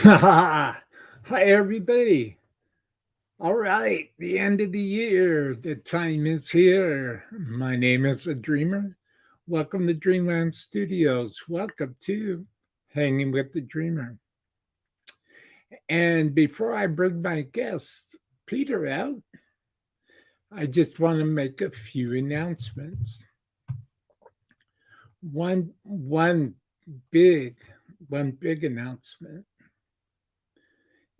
Hi, everybody. All right, the end of the year. The time is here. My name is a dreamer. Welcome to Dreamland Studios. Welcome to Hanging with the Dreamer. And before I bring my guest, Peter, out, I just want to make a few announcements. One big, one big announcement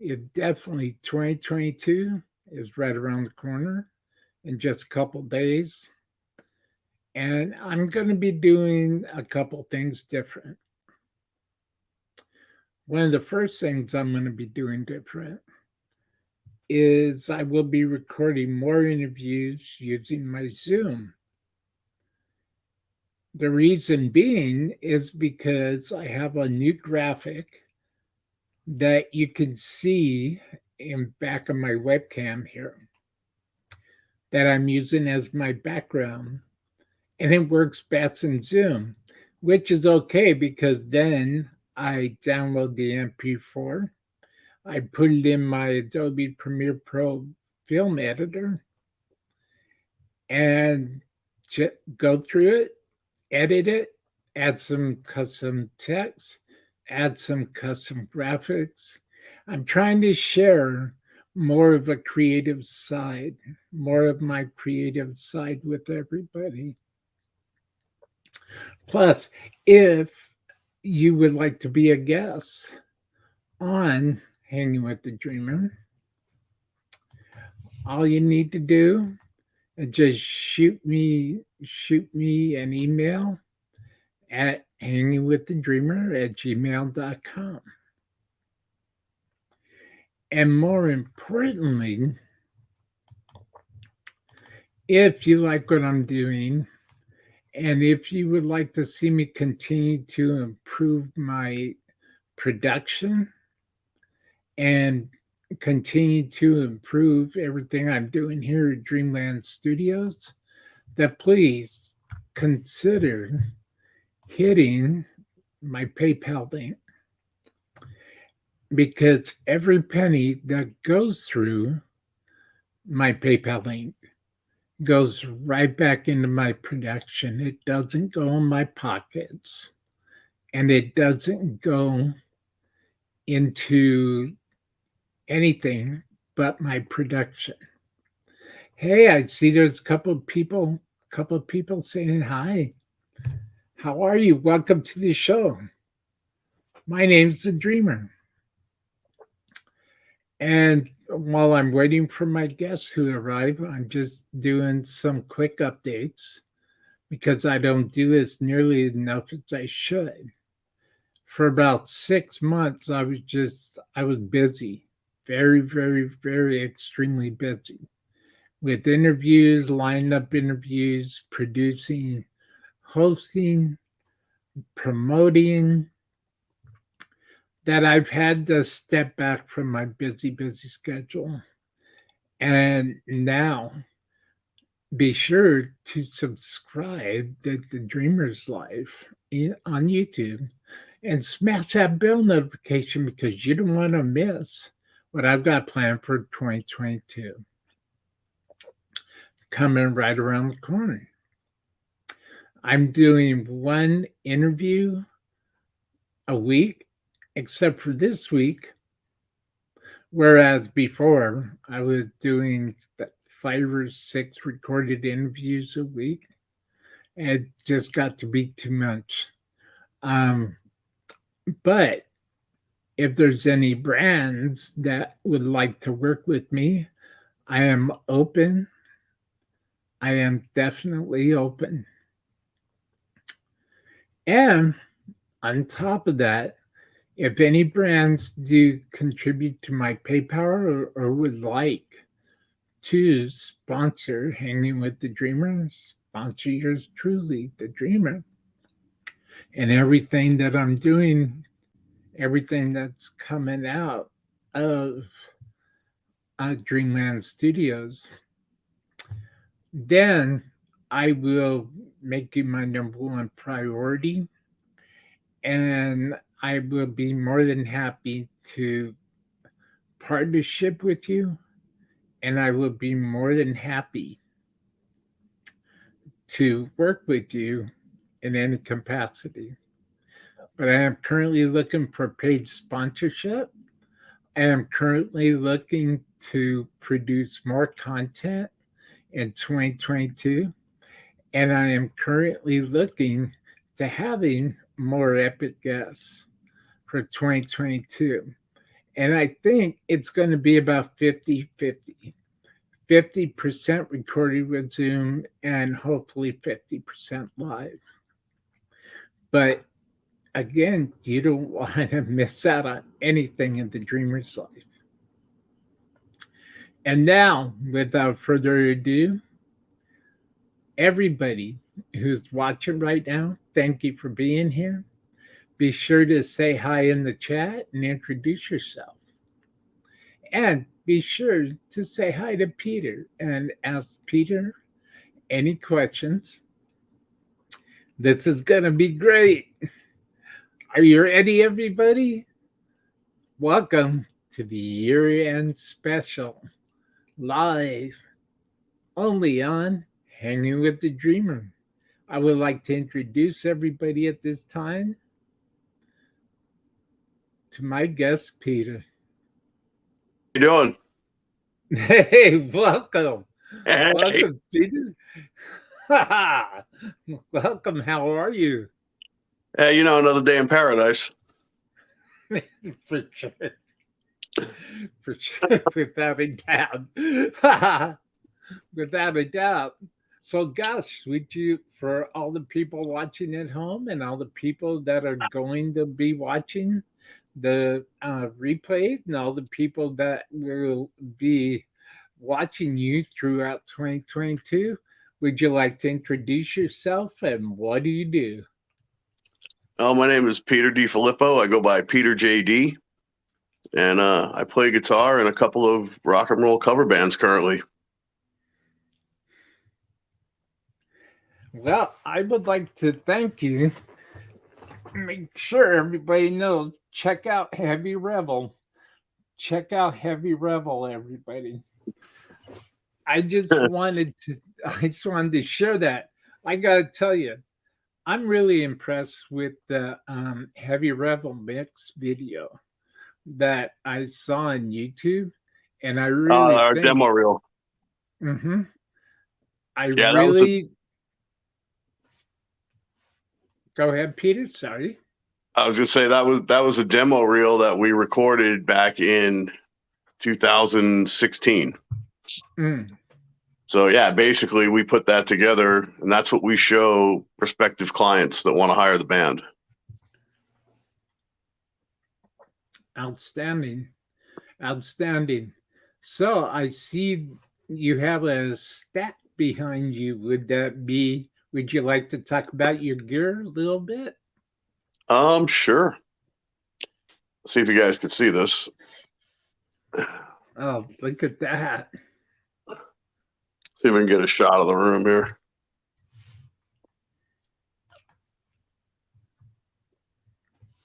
is definitely 2022 is right around the corner in just a couple days. And I'm going to be doing a couple things different. One of the first things I'm going to be doing different is I will be recording more interviews using my Zoom. The reason being is because I have a new graphic that you can see in back of my webcam here that I'm using as my background, and it works best in Zoom, which is okay because then I download the MP4, I put it in my Adobe Premiere Pro film editor, and go through it, edit it, add some custom text, add some custom graphics. I'm trying to share more of a creative side, more of my creative side with everybody. Plus, if you would like to be a guest on Hanging with the Dreamer, all you need to do is just shoot me an email at hangingwiththedreamer@gmail.com. And more importantly, if you like what I'm doing, and if you would like to see me continue to improve my production and continue to improve everything I'm doing here at Dreamland Studios, that please consider hitting my PayPal link, because every penny that goes through my PayPal link goes right back into my production. It doesn't go in my pockets, and it doesn't go into anything but my production. Hey, I see there's a couple of people saying hi. How are you? Welcome to the show. My name's the Dreamer. And while I'm waiting for my guests to arrive, I'm just doing some quick updates because I don't do this nearly enough as I should. For about 6 months, I was busy, very, very, very extremely busy with interviews, lined up interviews, producing, hosting, promoting, that I've had to step back from my busy, busy schedule. And now be sure to subscribe to the Dreamer's Life on YouTube and smash that bell notification because you don't want to miss what I've got planned for 2022 coming right around the corner. I'm doing one interview a week, except for this week, whereas before I was doing 5 or 6 recorded interviews a week. It just got to be too much. Um, but if there's any brands that would like to work with me, I am open. I am definitely open. And on top of that, if any brands do contribute to my PayPal, or would like to sponsor Hanging with the Dreamer, sponsor yours truly, the Dreamer, and everything that I'm doing, everything that's coming out of Dreamland Studios, then I will make you my number one priority. And I will be more than happy to partnership with you, and I will be more than happy to work with you in any capacity. But I am currently looking for paid sponsorship. I am currently looking to produce more content in 2022, and I am currently looking to having more epic guests for 2022. And I think it's going to be about 50-50. 50% recorded with Zoom and hopefully 50% live. But again, you don't want to miss out on anything in the dreamer's life. And now, without further ado, everybody who's watching right now, thank you for being here. Be sure to say hi in the chat and introduce yourself. And be sure to say hi to Peter and ask Peter any questions. This is going to be great. Are you ready, everybody? Welcome to the year-end special, live, only on Hanging with the Dreamer. I would like to introduce everybody at this time to my guest, Peter. How you doing? Hey, welcome. Hey. Welcome, Peter. Welcome. How are you? Hey, another day in paradise. For sure. For sure. Without a doubt. Without a doubt. So, gosh, would you, for all the people watching at home and all the people that are going to be watching the replay and all the people that will be watching you throughout 2022, would you like to introduce yourself and what do you do? Oh, my name is Peter Difilippo. I go by Peter JD, and I play guitar in a couple of rock and roll cover bands currently. Well, I would like to thank you. Make sure everybody knows, check out Heavy Revel. Check out Heavy Revel, everybody. I just wanted to share that. I gotta tell you, I'm really impressed with the Heavy Revel mix video that I saw on YouTube, and I really Our think, demo reel. Mm-hmm, I Yeah, really. Go ahead, Peter. Sorry. I was gonna say that was a demo reel that we recorded back in 2016. So yeah, basically we put that together, and that's what we show prospective clients that want to hire the band. Outstanding. Outstanding. So I see you have a stat behind you. Would you like to talk about your gear a little bit? Sure. See if you guys could see this. Oh, look at that. See if we can get a shot of the room here.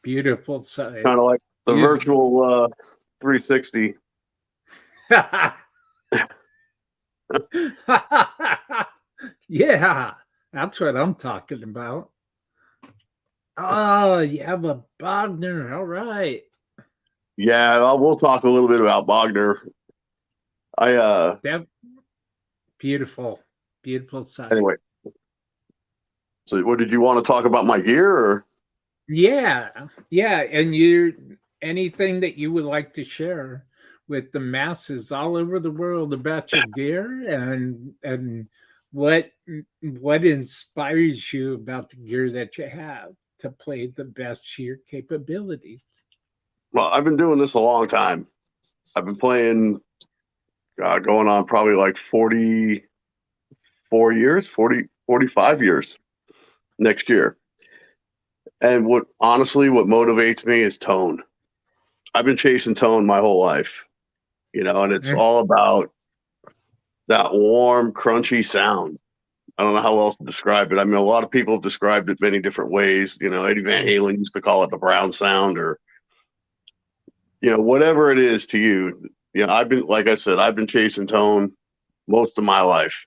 Beautiful sight. Kind of like the virtual 360. Yeah, that's what I'm talking about. Oh, you have a Bogner. All right. Yeah, we'll talk a little bit about Bogner. That beautiful sight. Anyway, so what did you want to talk about my gear or? Yeah, and anything that you would like to share with the masses all over the world about your gear and what inspires you about the gear that you have to play the best to your capabilities. Well, I've been doing this a long time. I've been playing going on probably like 44 years, 45 years next year. And what motivates me is tone. I've been chasing tone my whole life, and it's all about that warm, crunchy sound. I don't know how else to describe it. I mean, a lot of people have described it many different ways. Eddie Van Halen used to call it the brown sound, or whatever it is to you. I've been, like I said, I've been chasing tone most of my life,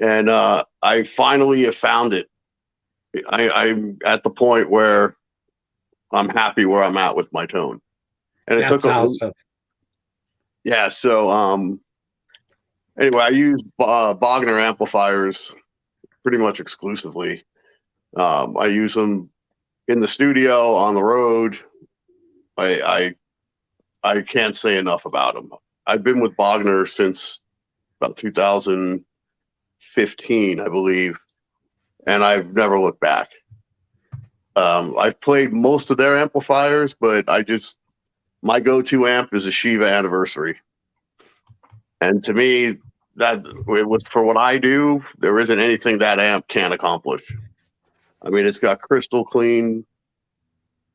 and I finally have found it. I'm at the point where I'm happy where I'm at with my tone, and it That's awesome. Yeah. So anyway, I use Bogner amplifiers pretty much exclusively. I use them in the studio, on the road. I can't say enough about them. I've been with Bogner since about 2015, I believe, and I've never looked back. I've played most of their amplifiers, but my go-to amp is a Shiva Anniversary. And to me, for what I do, there isn't anything that amp can't accomplish. I mean, it's got crystal clean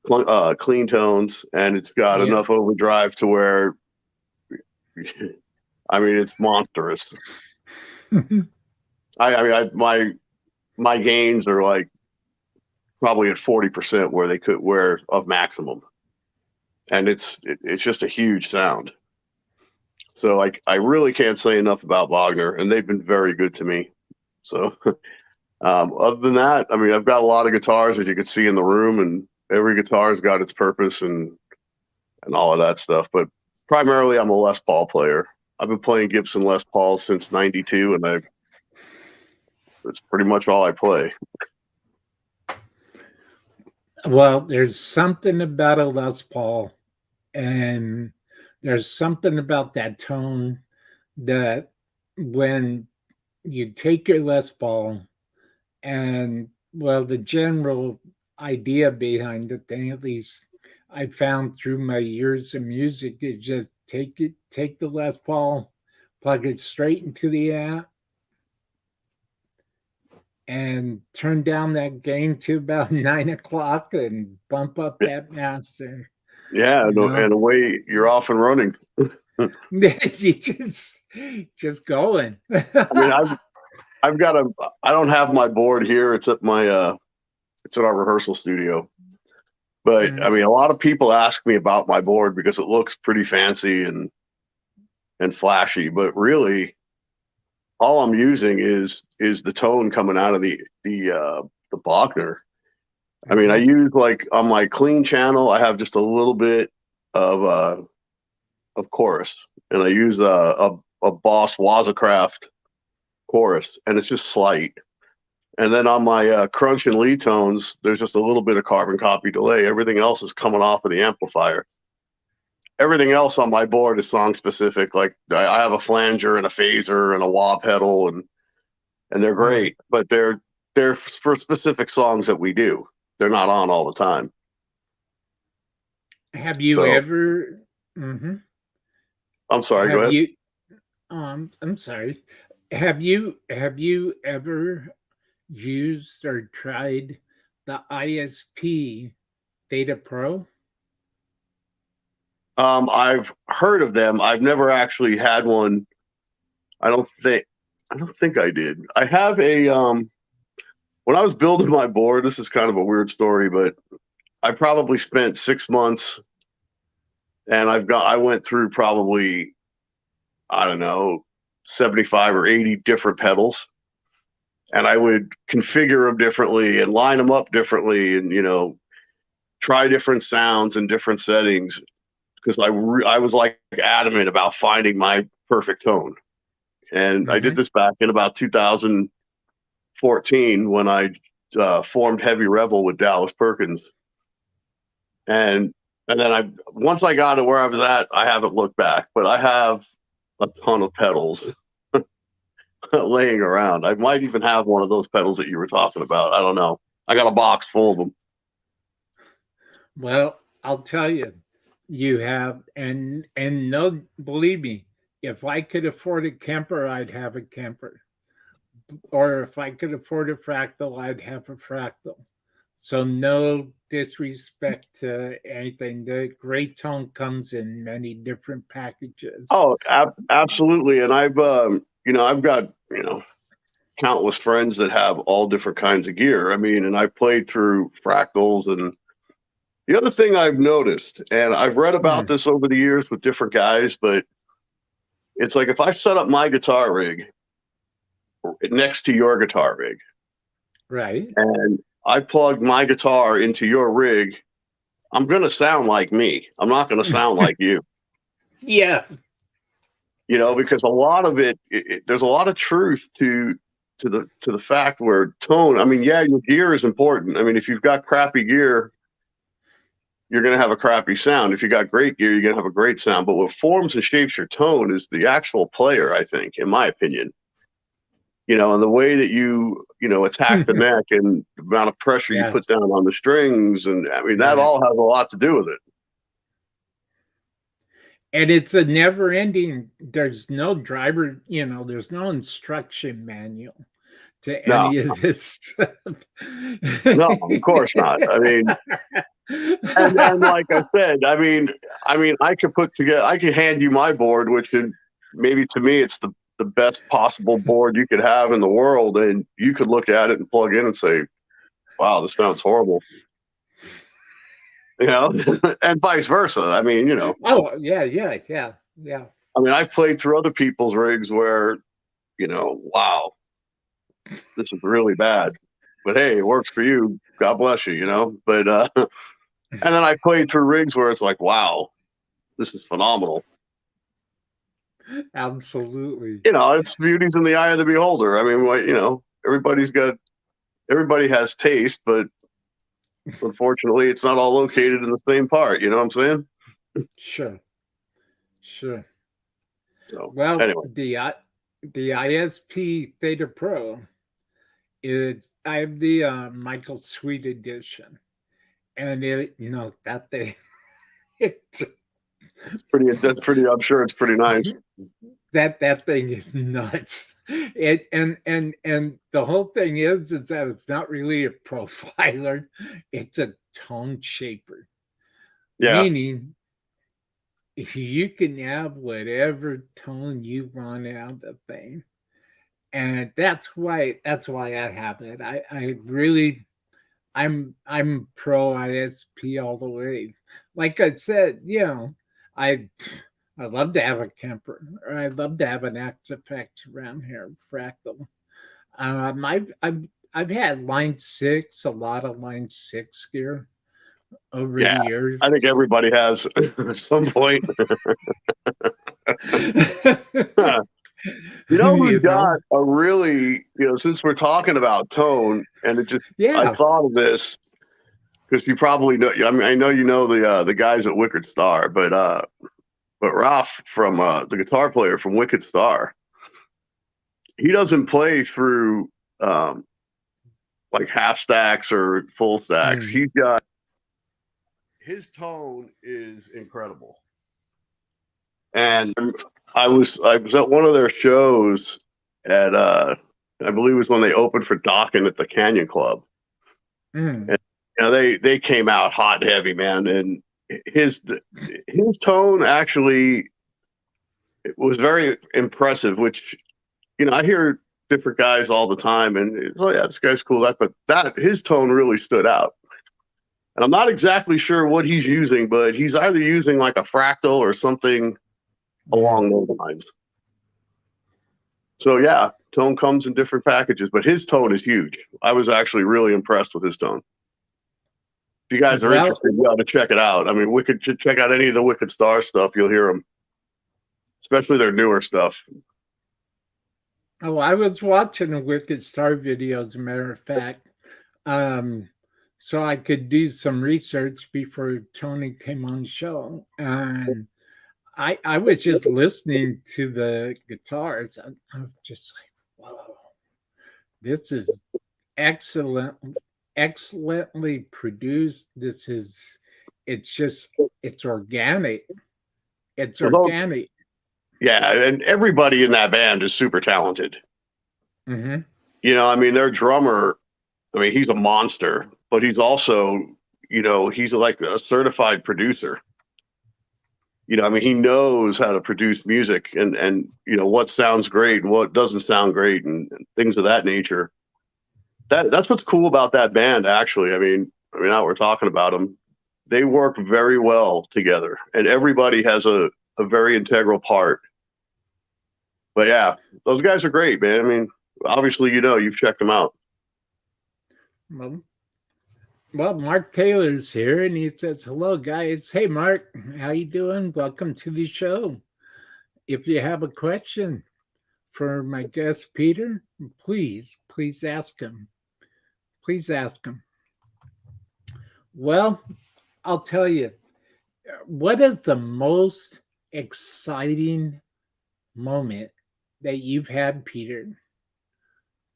tones, and it's got enough overdrive to where, I mean, it's monstrous. My gains are like probably at 40% where of maximum, and it's just a huge sound. So I really can't say enough about Wagner, and they've been very good to me. So other than that, I mean, I've got a lot of guitars, as you can see in the room, and every guitar's got its purpose and all of that stuff. But primarily, I'm a Les Paul player. I've been playing Gibson Les Pauls since '92, and it's pretty much all I play. Well, there's something about a Les Paul, and there's something about that tone that when you take your Les Paul and, well, the general idea behind the thing, at least I found through my years of music, is just take the Les Paul, plug it straight into the amp, and turn down that gain to about 9 o'clock and bump up that master. Yeah, and away you're off and running. You just going. I mean, I don't have my board here. It's at it's at our rehearsal studio. But I mean, a lot of people ask me about my board because it looks pretty fancy and flashy, but really all I'm using is the tone coming out of the Bogner. I mean, I use, like, on my clean channel, I have just a little bit of chorus, and I use a Boss Wazacraft chorus, and it's just slight. And then on my crunch and lead tones, there's just a little bit of carbon copy delay. Everything else is coming off of the amplifier. Everything else on my board is song specific. Like, I have a flanger and a phaser and a wah pedal, and they're great, but they're for specific songs that we do. They're not on all the time. Have you ever? I'm sorry. Go ahead. I'm sorry. Have you ever used or tried the ISP Theta Pro? I've heard of them. I've never actually had one. I don't think I did. I have a when I was building my board, this is kind of a weird story, but I probably spent 6 months, and I went through probably, I don't know, 75 or 80 different pedals, and I would configure them differently and line them up differently, and try different sounds in different settings, because I was like adamant about finding my perfect tone. And I did this back in about 2014 when I formed Heavy Revel with Dallas Perkins. And then once I got to where I was at, I haven't looked back, but I have a ton of pedals laying around. I might even have one of those pedals that you were talking about. I don't know. I got a box full of them. Well, I'll tell you, you have, and no, believe me, if I could afford a Kemper, I'd have a Kemper. Or if I could afford a Fractal, I'd have a Fractal. So no disrespect to anything. The great tone comes in many different packages. Oh, absolutely. And I've got, countless friends that have all different kinds of gear. I mean, and I played through fractals. And the other thing I've noticed, and I've read about this over the years with different guys, but it's like if I set up my guitar rig next to your guitar rig, right, and I plug my guitar into your rig, I'm going to sound like me. I'm not going to sound like you. yeah, You know, because a lot of there's a lot of truth to the fact where tone. I mean, yeah, your gear is important. I mean, if you've got crappy gear, you're going to have a crappy sound. If you got great gear, you're going to have a great sound. But what forms and shapes your tone is the actual player, I think, in my opinion. You know, and the way that you attack the neck and the amount of pressure you put down on the strings. And I mean, that all has a lot to do with it. And it's a never ending, there's no driver, there's no instruction manual to any of this stuff. No, of course not. I mean, and like I said, I mean, I could hand you my board, which maybe to me it's the best possible board you could have in the world, and you could look at it and plug in and say, "Wow, this sounds horrible," and vice versa. I mean, Oh yeah. I mean, I've played through other people's rigs where, wow, this is really bad, but hey, it works for you. God bless you, But and then I played through rigs where it's like, wow, this is phenomenal. Absolutely. It's beauty's in the eye of the beholder. I mean, everybody has taste, but unfortunately, it's not all located in the same part. You know what I'm saying? Sure. So, well, anyway. the ISP Theta Pro I have the Michael Sweet edition, and that thing, that's pretty. I'm sure it's pretty nice. That thing is nuts. And the whole thing is that it's not really a profiler; it's a tone shaper. Yeah. Meaning, you can have whatever tone you want out of the thing, and that's why I have it. I'm pro ISP all the way. Like I said, I love to have a Kemper, or I'd love to have an Axe Effect around here, fractal. I've had line 6, a lot of line 6 gear over the years. I think everybody has at some point. Who's got a really, since we're talking about tone, and I thought of this because you probably know. I mean, I know the guys at Wicked Star, but Ralph from the guitar player from Wicked Star, he doesn't play through like half stacks or full stacks. He's got his tone is incredible. And I was at one of their shows at I believe it was when they opened for Dawkins at the Canyon Club. And they came out hot and heavy, man. And his tone actually was very impressive, which I hear different guys all the time, and it's, oh yeah, this guy's cool. But his tone really stood out. And I'm not exactly sure what he's using, but he's either using like a fractal or something along those lines. So yeah, tone comes in different packages, but his tone is huge. I was actually really impressed with his tone. If you guys are interested, you ought to check it out. I mean, check out any of the Wicked Star stuff. You'll hear them, especially their newer stuff. Oh, I was watching a Wicked Star video, as a matter of fact. So I could do some research before Tony came on the show. And I was just listening to the guitars. I was just like, whoa, this is excellently produced. It's organic. It's organic. Yeah, and everybody in that band is super talented. I mean, their drummer, I mean, he's a monster, but he's also, he's like a certified producer. I mean, he knows how to produce music and what sounds great and what doesn't sound great and things of that nature. That's what's cool about that band, actually. I mean, now we're talking about them. They work very well together, and everybody has a very integral part. But yeah, those guys are great, man. I mean, obviously, you've checked them out. Well, Mark Taylor's here, and he says, "Hello, guys. Hey, Mark, how you doing? Welcome to the show. If you have a question for my guest Peter, please ask him. Please ask him." Well, I'll tell you, what is the most exciting moment that you've had, Peter?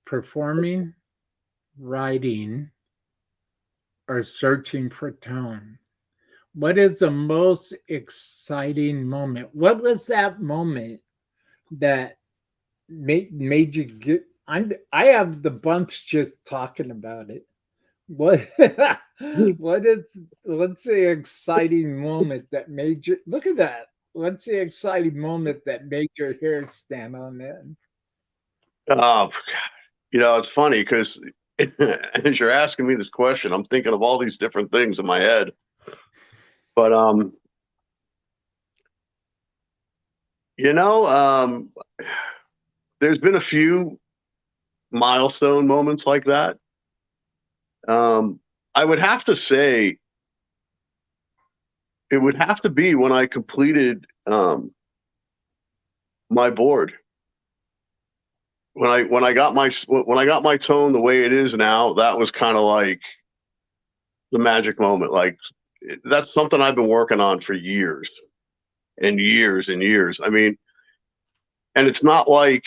Performing, writing, or searching for tone? What is the most exciting moment? What was that moment that made you get? I have the bumps just talking about it. What what is what's the exciting moment that made you look at that? What's the exciting moment that made your hair stand on end? Oh, it's funny because as you're asking me this question, I'm thinking of all these different things in my head. But you know, um, there's been a few milestone moments like that. I would have to say it would have to be when I completed my board. When I got my tone the way it is now, that was kind of like the magic moment. Like that's something I've been working on for years and years and years. I mean, and it's like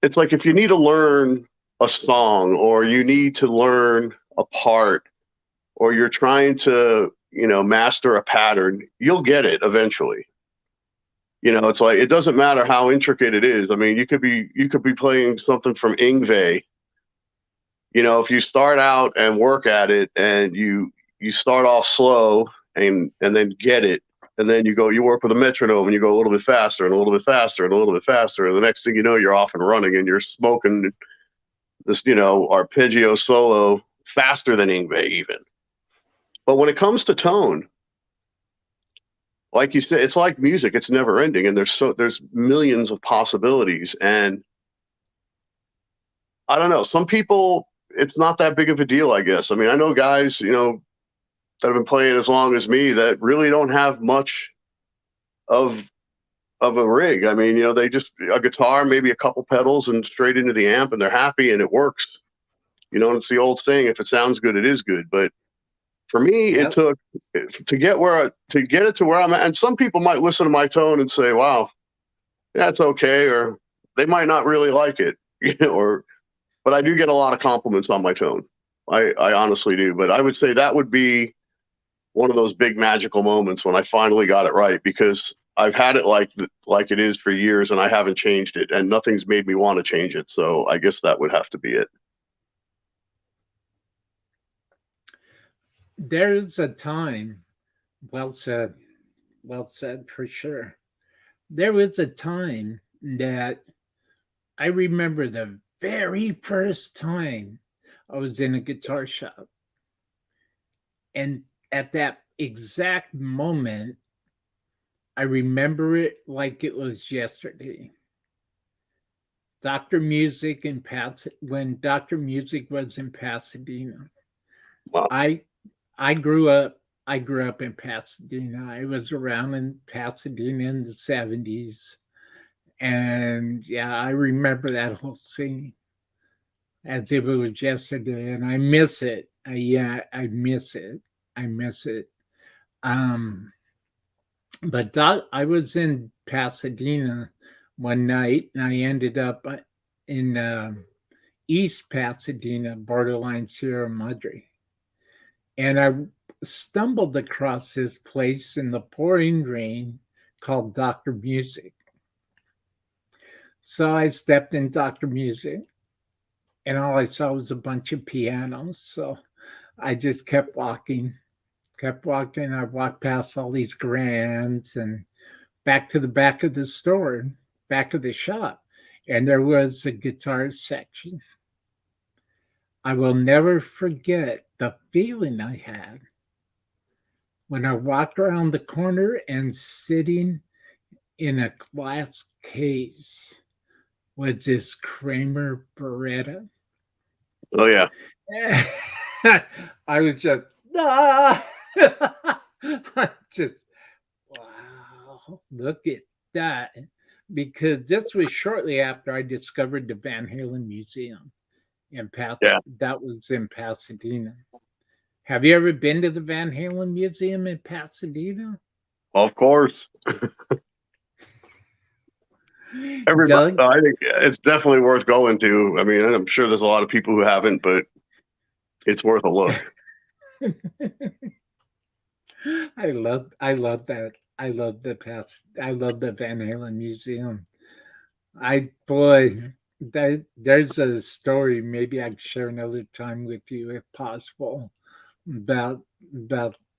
if you need to learn a song or you need to learn a part or you're trying to, master a pattern, you'll get it eventually. It's like it doesn't matter how intricate it is. I mean, you could be playing something from Ingve. If you start out and work at it and you start off slow and then get it, and then you work with a metronome and you go a little bit faster and a little bit faster and a little bit faster, and the next thing you know, you're off and running and you're smoking this, arpeggio solo faster than Ingve even. But when it comes to tone, like you said, it's like music; it's never ending, and there's millions of possibilities. And I don't know, some people, it's not that big of a deal, I guess. I mean, I know guys, that have been playing as long as me that really don't have much of a rig. I mean, they just a guitar, maybe a couple pedals, and straight into the amp, and they're happy, and it works. And it's the old saying: if it sounds good, it is good. But for me, it Yep. took to get it to where I'm at. And some people might listen to my tone and say, "Wow, that's okay," or they might not really like it, or. But I do get a lot of compliments on my tone. I honestly do. But I would say that would be one of those big magical moments when I finally got it right, because I've had it like it is for years and I haven't changed it, and nothing's made me want to change it. So I guess that would have to be it. There's a time, well said, well said for sure. There was a time that I remember the very first time I was in a guitar shop. And at that exact moment, I remember it like it was yesterday. Dr. Music in when Dr. Music was in Pasadena. Wow. I I grew up in Pasadena. I was around in Pasadena in the 70s. And yeah, I remember that whole scene as if it was yesterday, and I miss it. Yeah, I miss it. I miss it. Um, but I was in Pasadena one night, and I ended up in East Pasadena, borderline Sierra Madre, and I stumbled across this place in the pouring rain called Dr. Music. So I stepped in Dr. Music, and all I saw was a bunch of pianos. So I just kept walking, kept walking. I walked past all these grands and back to the back of the store, back of the shop, and there was a guitar section. I will never forget the feeling I had when I walked around the corner and sitting in a glass case was this Kramer Beretta. Oh yeah. I was just, ah! I just, wow, look at that. Because this was shortly after I discovered the Van Halen Museum Yeah. that was in Pasadena. Have you ever been to the Van Halen Museum in Pasadena? Of course. Everybody, Doug? I think it's definitely worth going to. I mean, I'm sure there's a lot of people who haven't, but it's worth a look. I love that. I love the Van Halen Museum. There's a story maybe I could share another time with you if possible about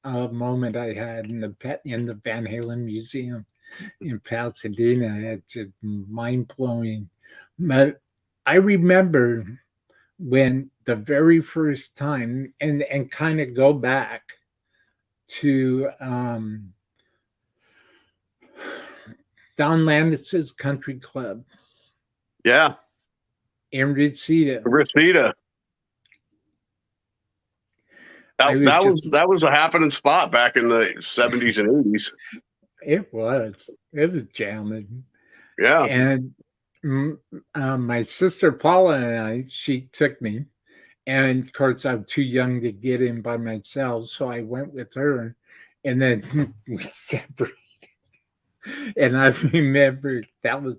a moment I had in the Van Halen Museum in Pasadena. It's just mind blowing. But I remember when the very first time, and kind of go back to Don Landis's Country Club Yeah. in Reseda. Reseda. That was a happening spot back in the 70s and 80s. It was jamming. Yeah. And my sister Paula and she took me. And of course, I'm too young to get in by myself. So I went with her. And then we separated. And I remember that was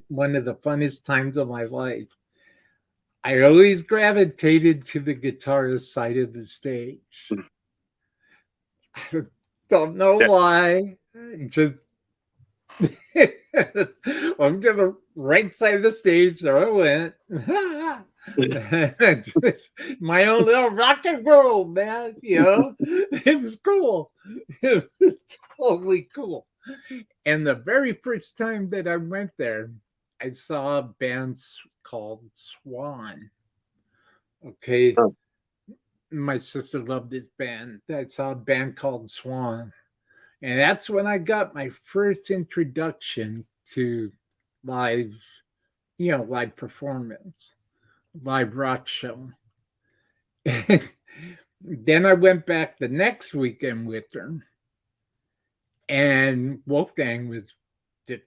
one of the funnest times of my life. I always gravitated to the guitarist side of the stage. I don't know why. Just I'm to the right side of the stage, so I went. My own little rock and roll, man. You know, it was cool. It was totally cool. And the very first time that I went there, I saw a band called Swan. Okay. Huh. My sister loved this band. I saw a band called Swan. And that's when I got my first introduction to live, live performance, live rock show. Then I went back the next weekend with her, and Wolfgang was just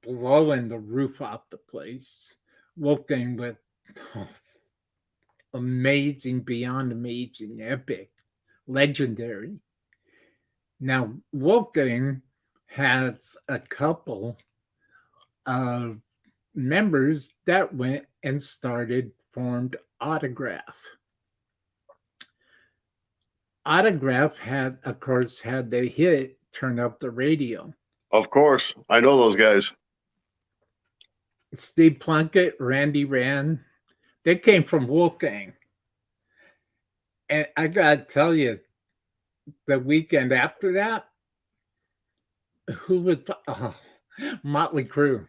blowing the roof off the place. Wolfgang was amazing, beyond amazing, epic, legendary. Now, Wolfgang has a couple of members that went and formed Autograph. Autograph had the hit Turn Up the Radio. Of course. I know those guys. Steve Plunkett, Randy Rand, they came from Wolfgang. And I got to tell you, the weekend after that, who was Motley Crue.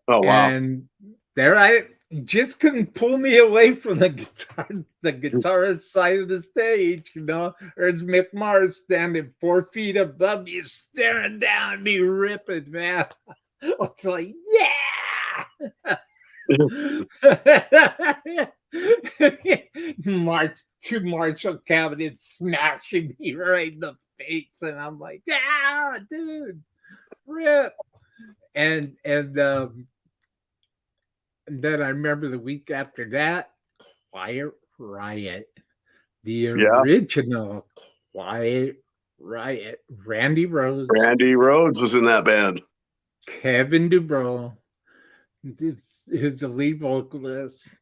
Oh, wow. And there I just couldn't pull me away from the guitarist side of the stage, There's Mick Mars standing 4 feet above me, staring down at me, ripping, man. I was like, yeah! Two Marshall cabinets smashing me right in the face, and I'm like, yeah, dude, rip. And then I remember the week after that, Quiet Riot, the original Quiet Riot. Randy Rhoads was in that band. Kevin Dubrow, who's the lead vocalist,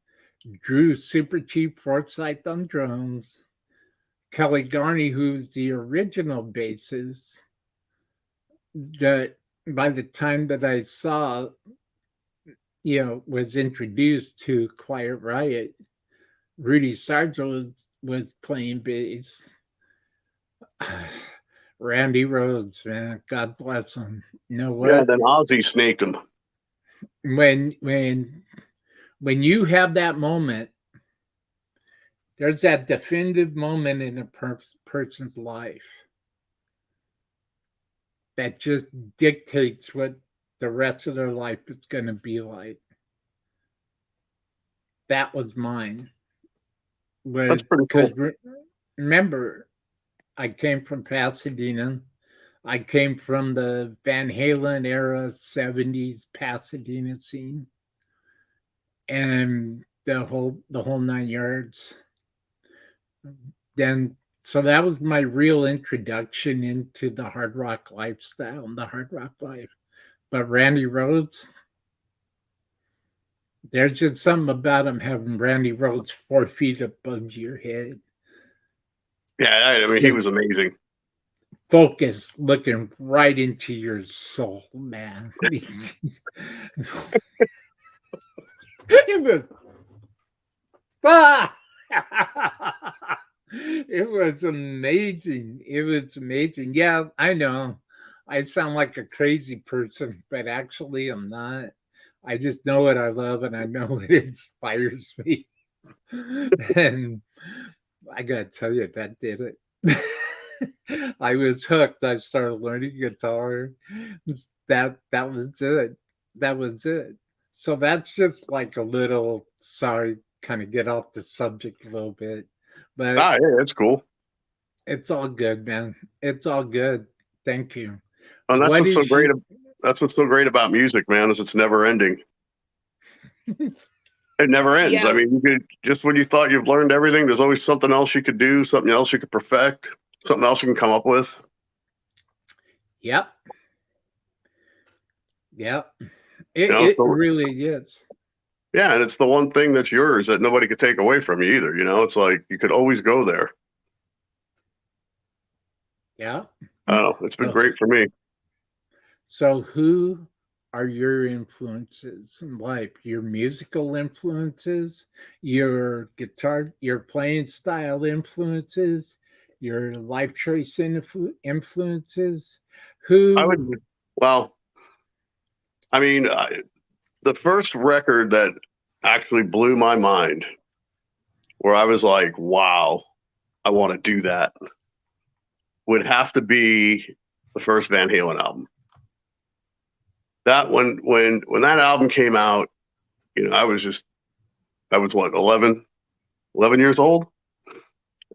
Drew Super Cheap Forsyth on drums, Kelly Garney, who's the original bassist. That by the time that I saw, was introduced to Quiet Riot, Rudy Sarzo was playing bass. Randy Rhoads, man, God bless him. You know Yeah, what? then Ozzy snaked him. When you have that moment, there's that definitive moment in a person's life that just dictates what the rest of their life is going to be like. That was mine. That's pretty Because cool. remember, I came from Pasadena. I came from the Van Halen era, 70s Pasadena scene, and the whole 9 yards. Then so that was my real introduction into the hard rock lifestyle and the hard rock life. But Randy Rhoads, there's just something about him having Randy Rhoads 4 feet above your head. Yeah, I mean, he Just was amazing. focus, looking right into your soul, man. It was ah! It was amazing. It was amazing. Yeah, I know. I sound like a crazy person, but actually I'm not. I just know what I love and I know it inspires me. And I gotta tell you, that did it. I was hooked. I started learning guitar. That was it. That was it. So that's just like a little sorry, kind of get off the subject a little bit. But Ah, yeah, that's cool. it's all good, man. It's all good. Thank you. And that's What what's so is great. you? That's what's so great about music, man, is it's never ending. It never ends. I Yeah. mean, you could just when you thought you've learned everything, there's always something else you could do, something else you could perfect, something else you can come up with. Yep. Yep. You It know, it so really is. yeah, and it's the one thing that's yours that nobody could take away from you either. You know, it's like you could always go there. Yeah. I don't know. It's been So great for me. so who are your influences in life? Your musical influences, your guitar, your playing style influences, your life choice influences. I Who? would, well, I mean, the first record that actually blew my mind, where I was like, wow, I want to do that, would have to be the first Van Halen album. That when that album came out, you know, I was what, 11 years old.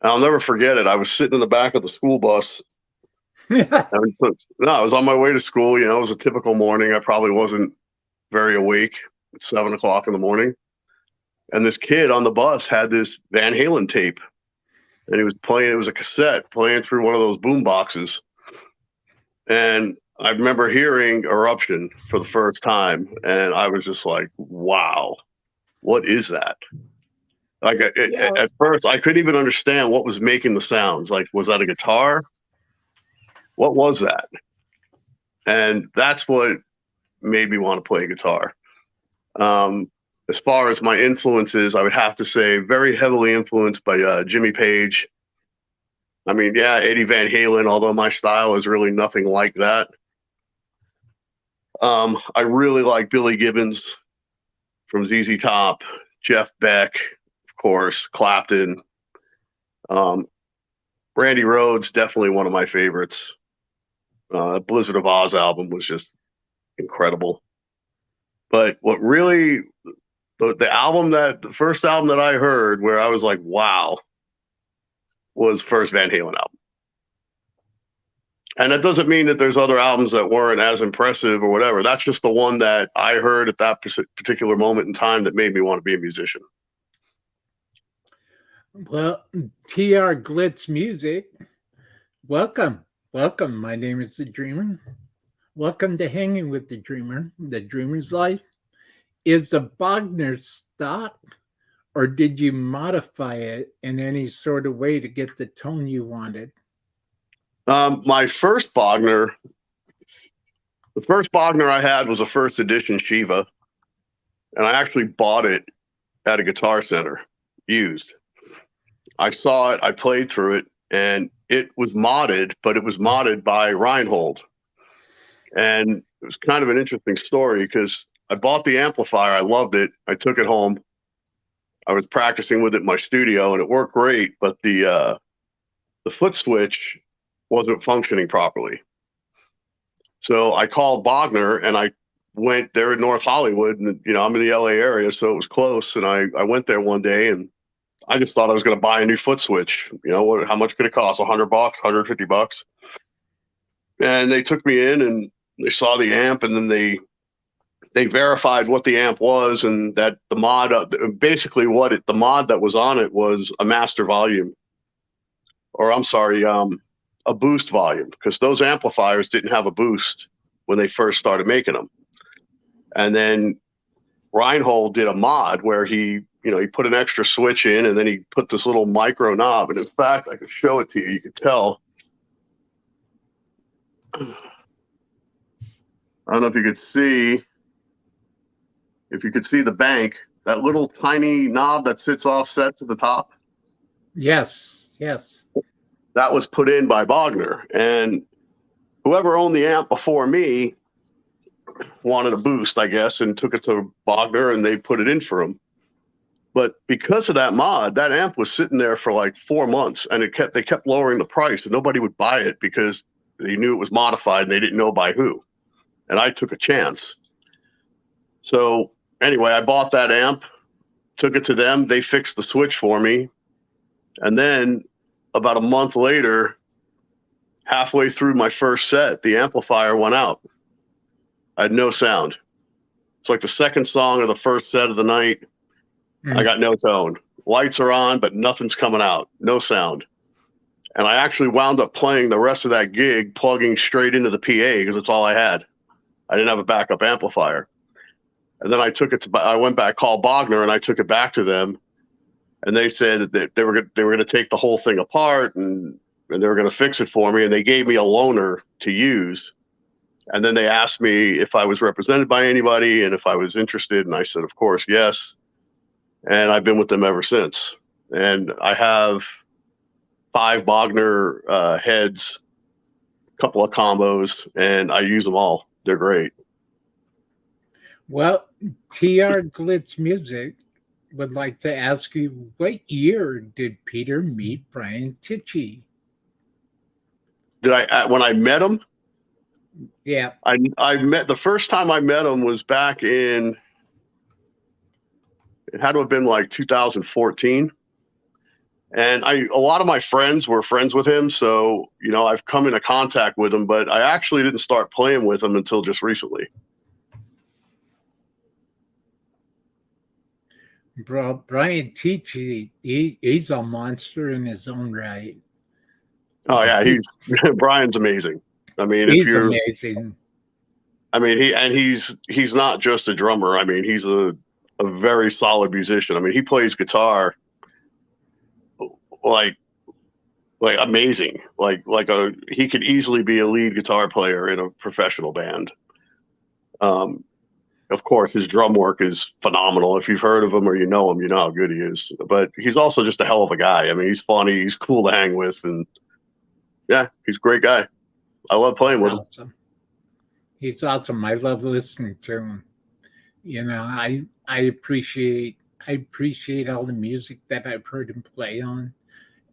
And I'll never forget it. I was sitting in the back of the school bus. And so, no, I was on my way to school. You know, it was a typical morning. I probably wasn't very awake at 7 o'clock in the morning. And this kid on the bus had this Van Halen tape, and he was playing. It was a cassette playing through one of those boom boxes. And I remember hearing Eruption for the first time, and I was just like, "Wow, what is that?" Like Yeah. at first, I couldn't even understand what was making the sounds. Like, was that a guitar? What was that? And that's what made me want to play guitar. Um, as far as my influences, I would have to say very heavily influenced by Jimmy Page. I mean, yeah, Eddie Van Halen, although my style is really nothing like that. I really like Billy Gibbons from ZZ Top, Jeff Beck, of course, Clapton. Um, Randy Rhoads, definitely one of my favorites. Blizzard of Oz album was just incredible. But what really, the first album that I heard where I was like, wow, was first Van Halen album. And that doesn't mean that there's other albums that weren't as impressive or whatever. That's just the one that I heard at that particular moment in time that made me want to be a musician. Well, TR Glitz Music. Welcome. Welcome. My name is The Dreamer. Welcome to Hanging with the Dreamer. The Dreamer's Life. Is the Bogner stock, or did you modify it in any sort of way to get the tone you wanted? My first Bogner, the first Bogner I had was a first edition Shiva, and I actually bought it at a Guitar Center used. I saw it, I played through it, and it was modded, but it was modded by Reinhold. And it was kind of an interesting story because I bought the amplifier. I loved it. I took it home. I was practicing with it in my studio, and it worked great. But the foot switch wasn't functioning properly. So I called Wagner, and I went there in North Hollywood, and I'm in the LA area, so it was close. And I went there one day, and I just thought I was going to buy a new foot switch. How much could it cost? $100, $150. And they took me in, and they saw the amp, and then they verified what the amp was, and that the mod, basically the mod that was on it was a master volume, or I'm sorry, a boost volume, because those amplifiers didn't have a boost when they first started making them. And then Reinhold did a mod where he put an extra switch in, and then he put this little micro knob. And in fact, I could show it to you. You could tell. I don't know if you could see. If you could see the bank, that little tiny knob that sits offset to the top. Yes. That was put in by Wagner. And whoever owned the amp before me wanted a boost, I guess, and took it to Wagner, and they put it in for him. But because of that mod, that amp was sitting there for like 4 months, and they kept lowering the price, and nobody would buy it because they knew it was modified and they didn't know by who. And I took a chance. So anyway, I bought that amp, took it to them. They fixed the switch for me. And then about a month later, halfway through my first set, the amplifier went out. I had no sound. It's like the second song of the first set of the night. I got no tone. Lights are on, but nothing's coming out. No sound. And I actually wound up playing the rest of that gig plugging straight into the PA because it's all I had. I didn't have a backup amplifier. And then I went back, called Wagner, and I took it back to them. And they said that they were going to take the whole thing apart, and they were going to fix it for me. And they gave me a loaner to use. And then they asked me if I was represented by anybody and if I was interested. And I said, of course, yes. And I've been with them ever since. And I have 5 Wagner heads, a couple of combos, and I use them all. They're great. Well, TR Glitz Music would like to ask you, what year did Peter meet Brian Tichy? When I met him? Yeah. The first time I met him was back in, it had to have been like 2014. And a lot of my friends were friends with him. So, I've come into contact with him, but I actually didn't start playing with him until just recently. Bro, Brian Tichy, he's a monster in his own right. Oh yeah, Brian's amazing. I mean, he's amazing. I mean, he's not just a drummer. I mean, he's a very solid musician. I mean, he plays guitar like amazing. He could easily be a lead guitar player in a professional band. Of course, his drum work is phenomenal. If you've heard of him or you know him, you know how good he is. But he's also just a hell of a guy. I mean, he's funny. He's cool to hang with. And yeah, he's a great guy. I love playing with him. He's awesome. I love listening to him. I appreciate all the music that I've heard him play on,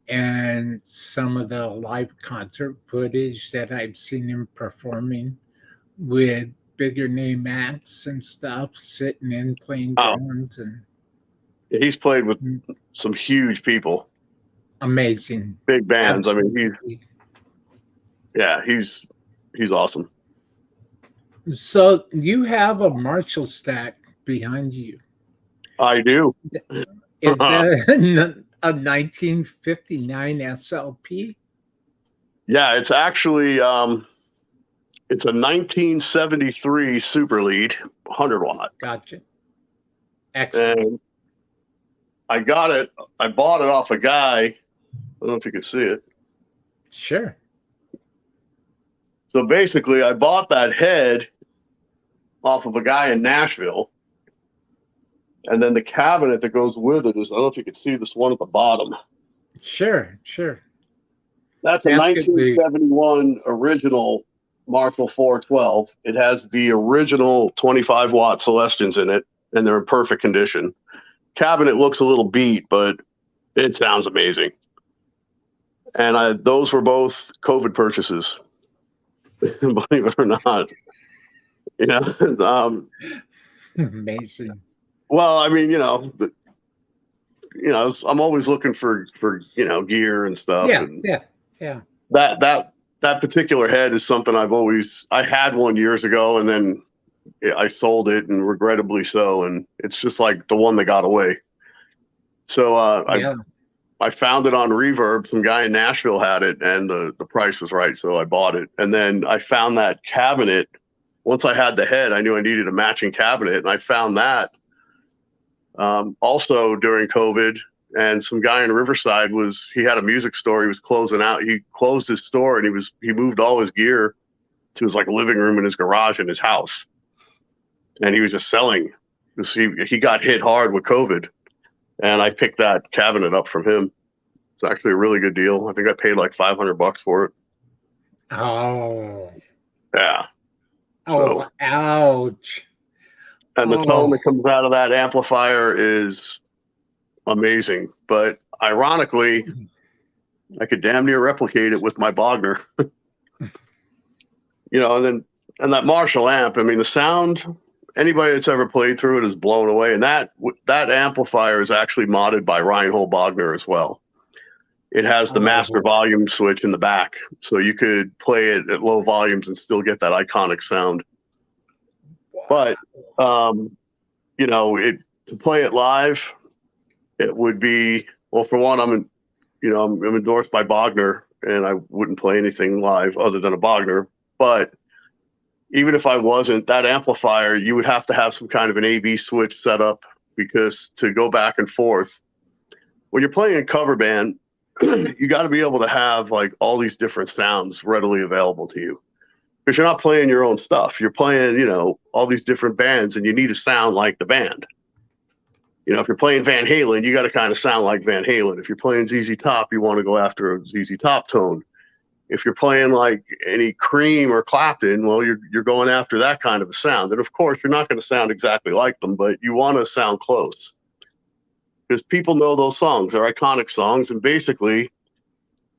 and some of the live concert footage that I've seen him performing with bigger name acts and stuff, sitting in playing drums. And he's played with some huge people, amazing big bands. Absolutely. I mean, he's awesome. So you have a Marshall stack behind you. I do. Is that a 1959 SLP? Yeah, it's actually it's a 1973 Super Lead 100 watt. Gotcha. Excellent. And I bought it off a guy. I don't know if you can see it. Sure. So basically, I bought that head off of a guy in Nashville. And then the cabinet that goes with it is, I don't know if you can see this one at the bottom. Sure. That's a Casket League. 1971 original Marshall 412. It has the original 25-watt Celestians in it, and they're in perfect condition. Cabinet looks a little beat, but it sounds amazing. And those were both COVID purchases, believe it or not. You know, Amazing. well, I mean, I'm always looking for gear and stuff. Yeah, And yeah. that particular head is something I had one years ago, and then I sold it, and regrettably so. And it's just like the one that got away. So I found it on Reverb. Some guy in Nashville had it, and the price was right, so I bought it. And then I found that cabinet. Once I had the head, I knew I needed a matching cabinet, and I found that also during COVID. And some guy in Riverside he had a music store. He was closing out. He closed his store, and he moved all his gear to his like living room in his garage in his house, and he was just selling. He got hit hard with COVID, and I picked that cabinet up from him. It's actually a really good deal. I think I paid like $500 for it. Oh. Yeah. Oh, so, ouch. And the tone that comes out of that amplifier is amazing. But ironically, I could damn near replicate it with my Bogner. And that Marshall amp, I mean, the sound, anybody that's ever played through it is blown away. And that amplifier is actually modded by Reinhold Bogner as well. It has the master volume switch in the back, so you could play it at low volumes and still get that iconic sound. But to play it live, it would be, well, for one, I'm endorsed by Bogner, and I wouldn't play anything live other than a Bogner. But even if I wasn't, that amplifier, you would have to have some kind of an AB switch set up, because to go back and forth, when you're playing a cover band, you got to be able to have like all these different sounds readily available to you, because you're not playing your own stuff. You're playing, all these different bands, and you need to sound like the band. If you're playing Van Halen, you got to kind of sound like Van Halen. If you're playing ZZ Top, you want to go after a ZZ Top tone. If you're playing like any Cream or Clapton, well, you're going after that kind of a sound. And of course, you're not going to sound exactly like them, but you want to sound close, because people know those songs. They're iconic songs. And basically,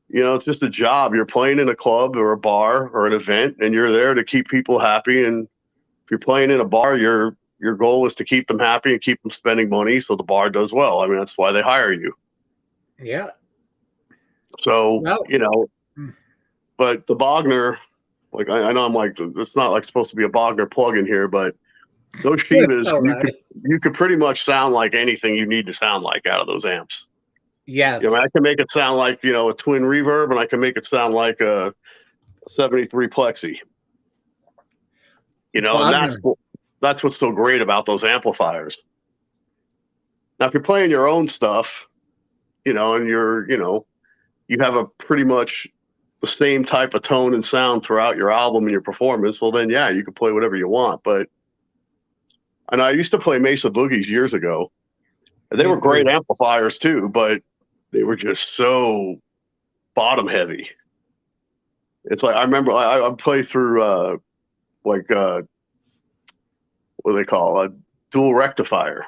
it's just a job. You're playing in a club or a bar or an event, and you're there to keep people happy. And if you're playing in a bar, your goal is to keep them happy and keep them spending money, so the bar does well. I mean, that's why they hire you. Yeah. So, but the Bogner, like, I know I'm like, it's not like supposed to be a Bogner plug-in here, but those Shivas, you could pretty much sound like anything you need to sound like out of those amps. Yes. I can make it sound like, a twin reverb, and I can make it sound like a 73 plexi. And that's what's so great about those amplifiers. Now, if you're playing your own stuff, and you have a pretty much the same type of tone and sound throughout your album and your performance, well, then, yeah, you can play whatever you want. And I used to play Mesa Boogies years ago, and they were great amplifiers too, but they were just so bottom heavy. It's like, I remember I play through what do they call a dual rectifier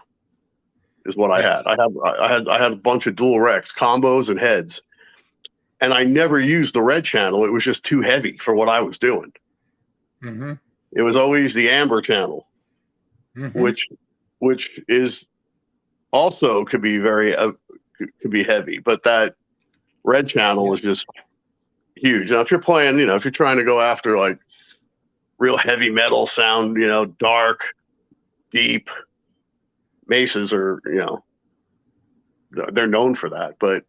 is what I had. I had a bunch of dual recs, combos and heads, and I never used the red channel. It was just too heavy for what I was doing. Mm-hmm. It was always the amber channel, which is also could be could be heavy, but that red channel is just huge. Now, if you're playing, if you're trying to go after like real heavy metal sound, dark, deep, Mesas are, they're known for that. But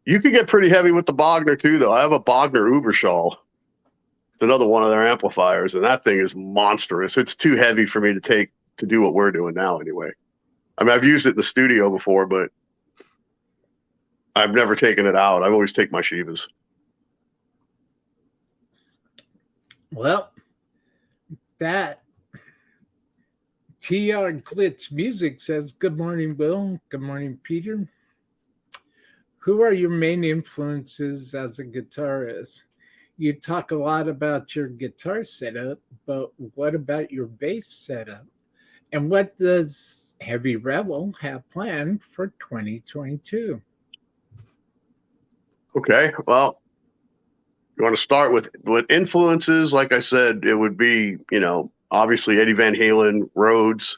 you can get pretty heavy with the Bogner too, though. I have a Bogner Uberschall. It's another one of their amplifiers, and that thing is monstrous. It's too heavy for me to do what we're doing now anyway. I mean, I've used it in the studio before, but I've never taken it out. I've always taken my Shivas. Well, that TR Glitz Music says, good morning, Will. Good morning, Peter. who are your main influences as a guitarist? You talk a lot about your guitar setup, but what about your bass setup? And what does Heavy Revel have planned for 2022? Okay, well, you want to start with influences? Like I said, it would be, obviously Eddie Van Halen, Rhodes,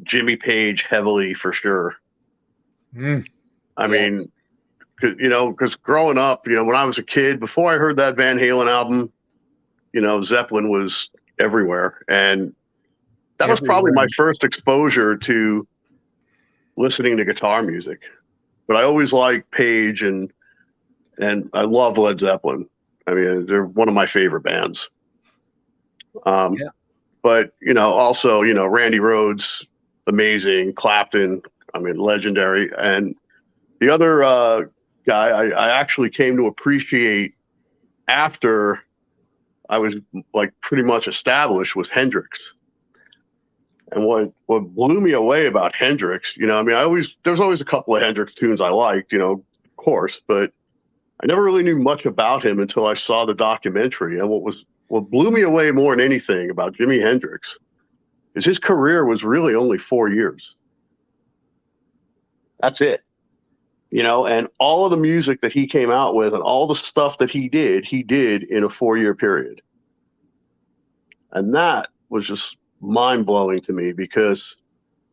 Jimmy Page, heavily for sure. I mean, because growing up, when I was a kid, before I heard that Van Halen album, Zeppelin was everywhere, and that was probably my first exposure to listening to guitar music. But I always liked Page, and I love Led Zeppelin. I mean, they're one of my favorite bands. But also, Randy Rhoads, amazing. Clapton, I mean, legendary. And the other guy I actually came to appreciate after I was like pretty much established was Hendrix. And what blew me away about Hendrix, I mean, there's always a couple of Hendrix tunes I liked, of course, but I never really knew much about him until I saw the documentary. And what blew me away more than anything about Jimi Hendrix is his career was really only 4 years. That's it. And all of the music that he came out with and all the stuff that he did in a 4-year period. And that was just mind-blowing to me, because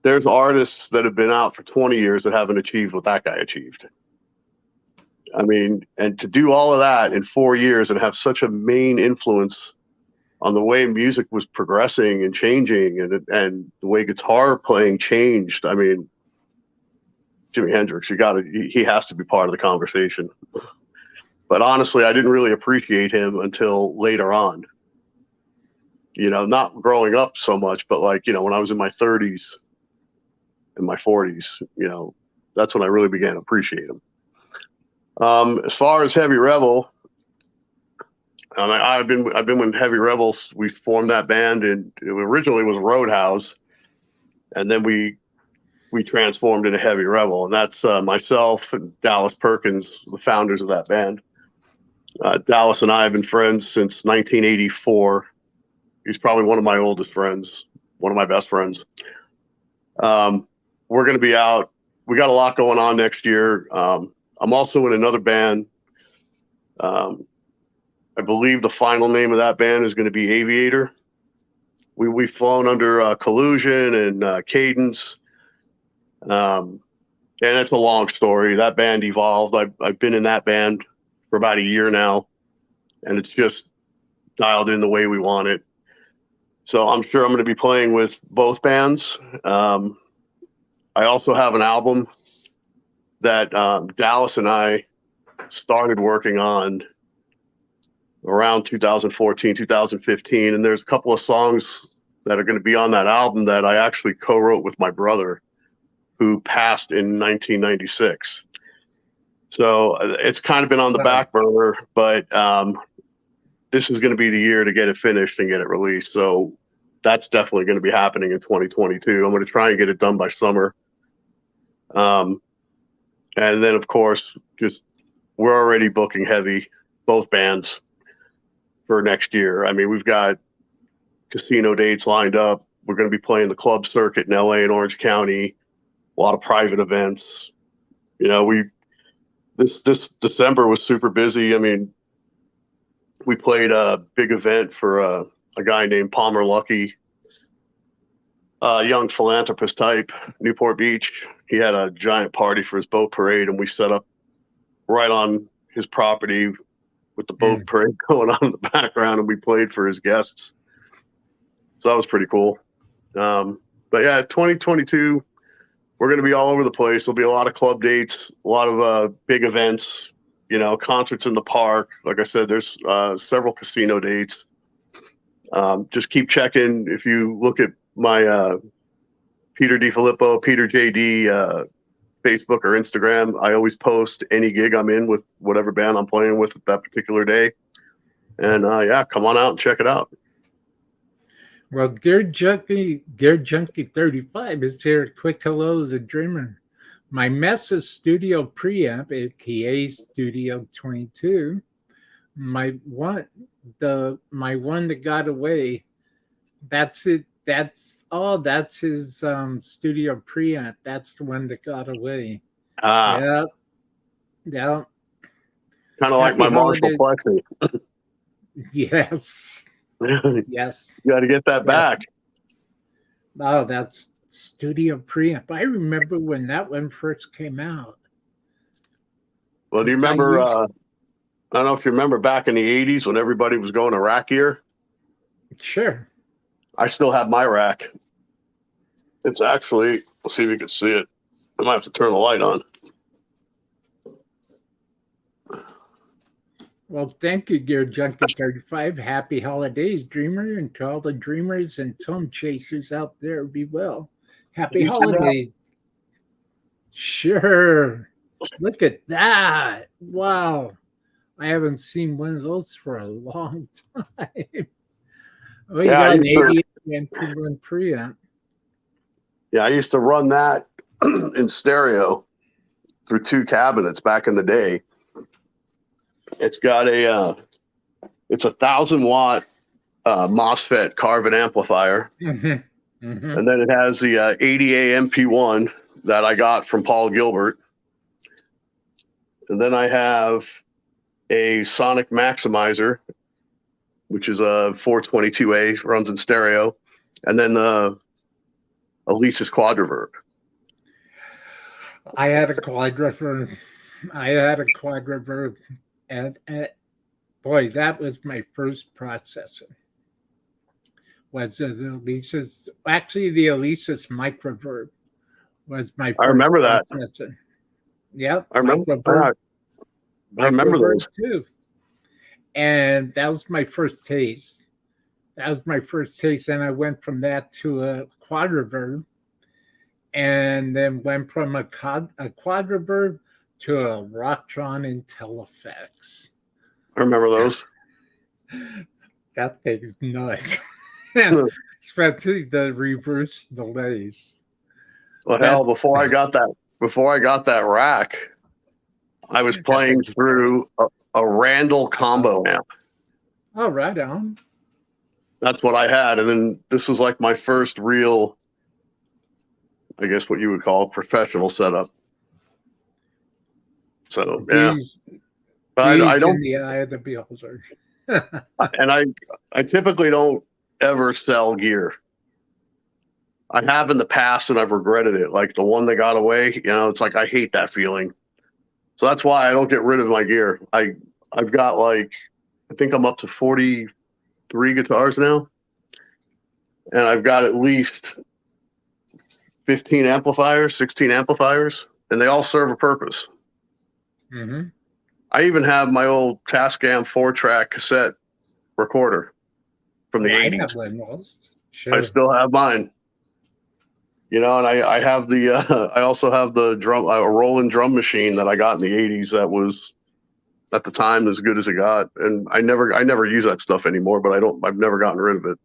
there's artists that have been out for 20 years that haven't achieved what that guy achieved. I mean, and to do all of that in 4 years and have such a main influence on the way music was progressing and changing, and the way guitar playing changed. I mean, Jimi Hendrix, he has to be part of the conversation. But honestly, I didn't really appreciate him until later on. Not growing up so much, but like, when I was in my 30s and my 40s, that's when I really began to appreciate him. As far as Heavy Revel, I've been with Heavy Revel. We formed that band, and it originally was Roadhouse, and then we transformed into Heavy Revel, and that's myself and Dallas Perkins, the founders of that band. Dallas and I have been friends since 1984. He's probably one of my oldest friends, one of my best friends. We're going to be out. We got a lot going on next year. I'm also in another band. I believe the final name of that band is going to be Aviator. We've flown under Collusion and Cadence. And it's a long story. That band evolved. I've been in that band for about a year now, and it's just dialed in the way we want it. So I'm sure I'm going to be playing with both bands. I also have an album that Dallas and I started working on around 2014, 2015. And there's a couple of songs that are going to be on that album that I actually co-wrote with my brother, who passed in 1996. So it's kind of been on the back burner, but this is going to be the year to get it finished and get it released. So that's definitely going to be happening in 2022. I'm going to try and get it done by summer. And then, of course, we're already booking heavy, both bands, for next year. I mean, we've got casino dates lined up. We're going to be playing the club circuit in LA and Orange County, a lot of private events. This December was super busy. I mean, we played a big event for a guy named Palmer Luckey, a young philanthropist type, Newport Beach. He had a giant party for his boat parade, and we set up right on his property with the boat parade going on in the background, and we played for his guests. So that was pretty cool. But yeah, 2022, we're going to be all over the place. There'll be a lot of club dates, a lot of big events, concerts in the park. Like I said, there's several casino dates. Just keep checking. If you look at my Peter Difilippo, Peter JD Facebook or Instagram, I always post any gig I'm in with whatever band I'm playing with at that particular day. And yeah, come on out and check it out. Well, Gear Junkie 35 is here. Quick hello, the Dreamer. My Mesa Studio preamp, aka Studio 22, my one that got away. That's it. That's his studio preamp. That's the one that got away. Ah, Yeah, yeah. kind of like Happy my Marshall holiday. Plexi. Yes, You yes, got to get that yes. back. Oh, that's studio preamp. I remember when that one first came out. Well, do you 'Cause I remember? used I don't know if you remember back in the '80s when everybody was going to rack gear. Sure. I still have my rack. It's actually. Let's see if you can see it. I might have to turn the light on. Well, thank you, Gear Junkie 35. Happy holidays, dreamer, and to all the dreamers and tone chasers out there, be well. Happy You see that? holidays. Sure. Look at that. Wow. I haven't seen one of those for a long time. Oh, you Yeah, got an 88 MP1 preamp. I used to run that in stereo through 2 cabinets back in the day. It's got it's a 1,000-watt MOSFET carbon amplifier, Mm-hmm. Mm-hmm. and then it has the 80A MP1 that I got from Paul Gilbert, and then I have a Sonic Maximizer, which is a 422A, runs in stereo, and then the Elise's Quadriverb. I had a quadriverb. And boy, that was my first processor. Was the Elise's? Actually, the Elise's Microverb was my I first remember that. processor. Yep, I remember. Microverb, I remember Microverb those. too. And that was my first taste. And I went from that to a quadriverb, and then went from a quadriverb to a Rocktron Intellifex. I remember those. That thing's nuts. Especially the reverse delays. Well, hell, before I got that rack, I was playing through a Randall combo amp. Oh, right on. That's what I had, and then this was like my first real, I guess what you would call a professional setup. So yeah, but I don't. In the eye of the beholder. And I typically don't ever sell gear. I have in the past, and I've regretted it. Like the one that got away, it's like I hate that feeling. So that's why I don't get rid of my gear. I've got like, I think I'm up to 43 guitars now, and I've got at least 15 amplifiers, 16 amplifiers, and they all serve a purpose. Mm-hmm. I even have my old Tascam 4-track cassette recorder from the 80s. I have one of those. Sure. I still have mine. And I have I also have the a Roland drum machine that I got in the 80s that was at the time as good as it got. And I never use that stuff anymore, but I've never gotten rid of it.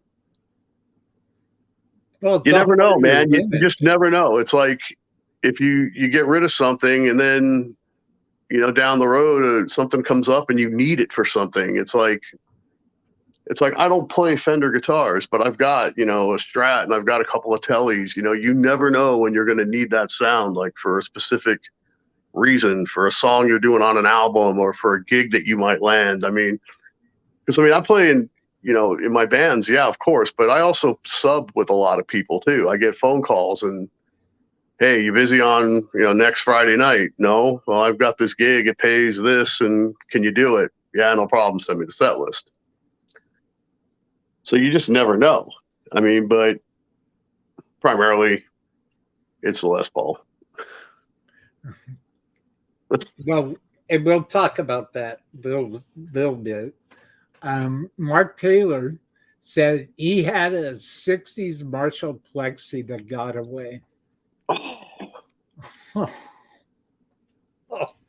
Well, you never know, man. You just never know. It's like if you get rid of something and then, down the road, something comes up and you need it for something. It's like I don't play Fender guitars, but I've got, a Strat and I've got a couple of Tellys. You never know when you're going to need that sound, like for a specific reason, for a song you're doing on an album or for a gig that you might land. I mean, I play in my bands, yeah, of course, but I also sub with a lot of people too. I get phone calls and, hey, you busy on, next Friday night? No. Well, I've got this gig. It pays this, and can you do it? Yeah, no problem. Send me the set list. So you just never know. I mean, but primarily it's the Les Paul. Well, and we'll talk about that a little bit. Mark Taylor said he had a 60s Marshall Plexi that got away. Oh.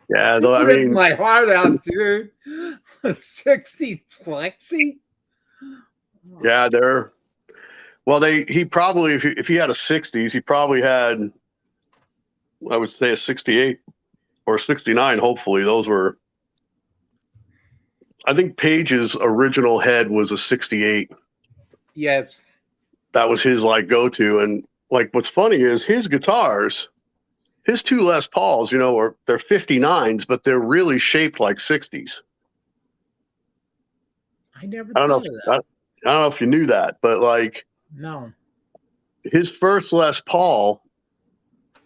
Yeah, though, I mean, my heart out, dude. A 60s Plexi? Yeah, he probably, if he had a 60s, he probably had I would say a 68 or 69. Hopefully those were, I think Page's original head was a 68. Yes. That was his like go-to. And like, what's funny is his guitars, his two Les Pauls, you know, they're 59s, but they're really shaped like 60s. I never I don't know. thought of that. I don't know if you knew that, but like No. his first Les Paul,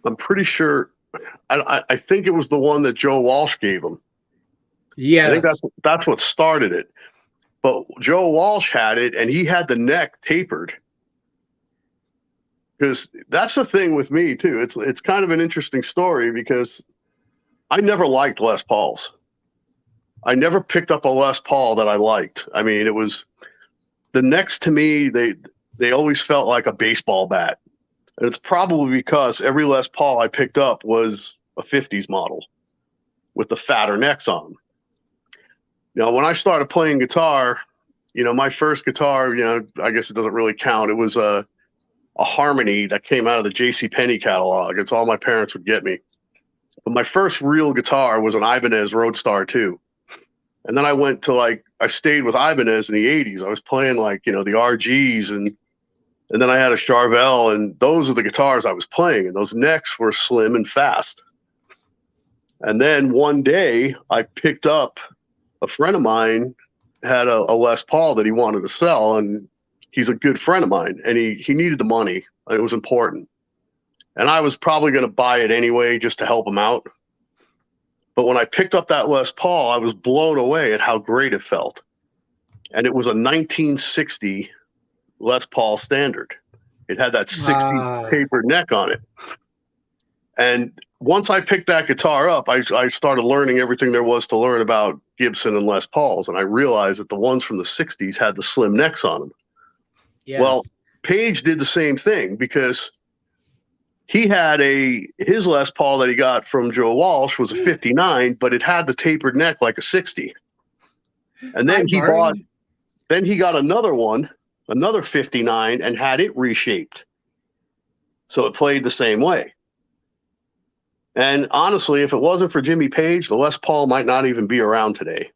I'm pretty sure. I think it was the one that Joe Walsh gave him. I think Yes. that's what started it. But Joe Walsh had it, and he had the neck tapered. Because that's the thing with me too. It's kind of an interesting story because I never liked Les Pauls. I never picked up a Les Paul that I liked. I mean, it was the necks to me. They always felt like a baseball bat, and it's probably because every Les Paul I picked up was a '50s model with the fatter necks on them. Now, when I started playing guitar, you know, my first guitar, you know, I guess it doesn't really count. It was a Harmony that came out of the JCPenney catalog. It's all my parents would get me. But my first real guitar was an Ibanez Roadstar 2. And then I went to I stayed with Ibanez in the 80s. I was playing you know, the RGs and then I had a Charvel, and those are the guitars I was playing. And those necks were slim and fast. And then one day I picked up, a friend of mine had a Les Paul that he wanted to sell, and he's a good friend of mine, and he needed the money. It was important. And I was probably going to buy it anyway just to help him out. But when I picked up that Les Paul, I was blown away at how great it felt. And it was a 1960 Les Paul standard. It had that 60 tapered neck on it. And once I picked that guitar up, I started learning everything there was to learn about Gibson and Les Pauls. And I realized that the ones from the 60s had the slim necks on them. Yes. Well, Page did the same thing because he had his Les Paul that he got from Joe Walsh was a 59, but it had the tapered neck like a 60. And then he got another one, another 59, and had it reshaped. So it played the same way. And honestly, if it wasn't for Jimmy Page, the Les Paul might not even be around today.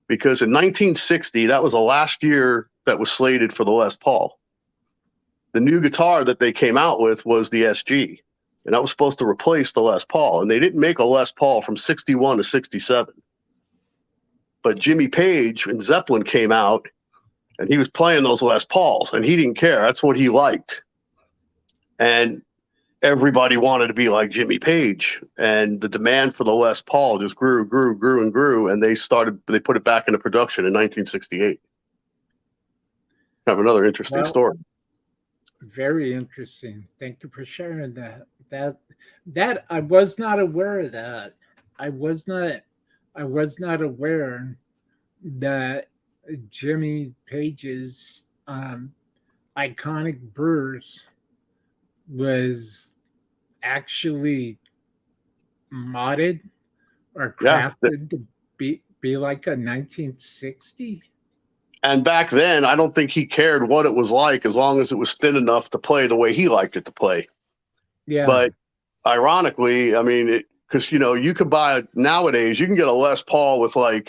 Because in 1960, that was the last year that was slated for the Les Paul. The new guitar that they came out with was the SG, and that was supposed to replace the Les Paul. And they didn't make a Les Paul from 61 to 67. But Jimmy Page and Zeppelin came out, and he was playing those Les Pauls, and he didn't care. That's what he liked. And everybody wanted to be like Jimmy Page, and the demand for the Les Paul just grew, and they put it back into production in 1968. Have another interesting story. Very interesting. Thank you for sharing that. That I was not aware of that. I was not aware that Jimmy Page's iconic Bruce was actually modded or crafted to be like a 1960. And back then, I don't think he cared what it was like as long as it was thin enough to play the way he liked it to play. Yeah. But ironically, I mean, because, you know, you could buy nowadays, you can get a Les Paul with I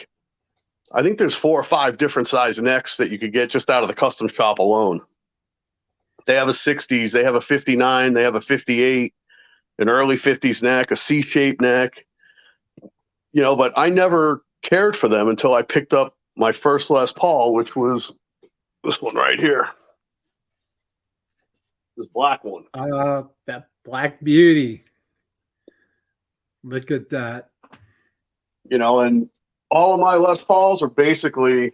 think there's 4 or 5 different size necks that you could get just out of the custom shop alone. They have a 60s, they have a 59, they have a 58, an early 50s neck, a C-shaped neck. You know, but I never cared for them until I picked up my first Les Paul, which was this one right here. This black one. That Black Beauty. Look at that. You know, and all of my Les Pauls are basically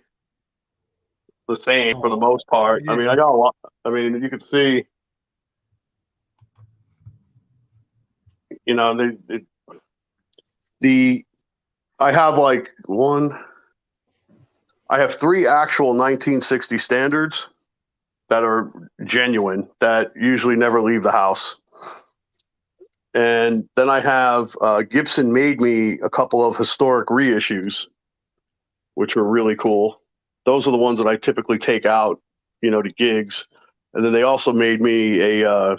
the same for the most part. Yeah. I mean, I got a lot. I mean, you can see, you know, I have I have 3 actual 1960 standards that are genuine that usually never leave the house. And then I have Gibson made me a couple of historic reissues, which were really cool. Those are the ones that I typically take out, you know, to gigs. And then they also made me a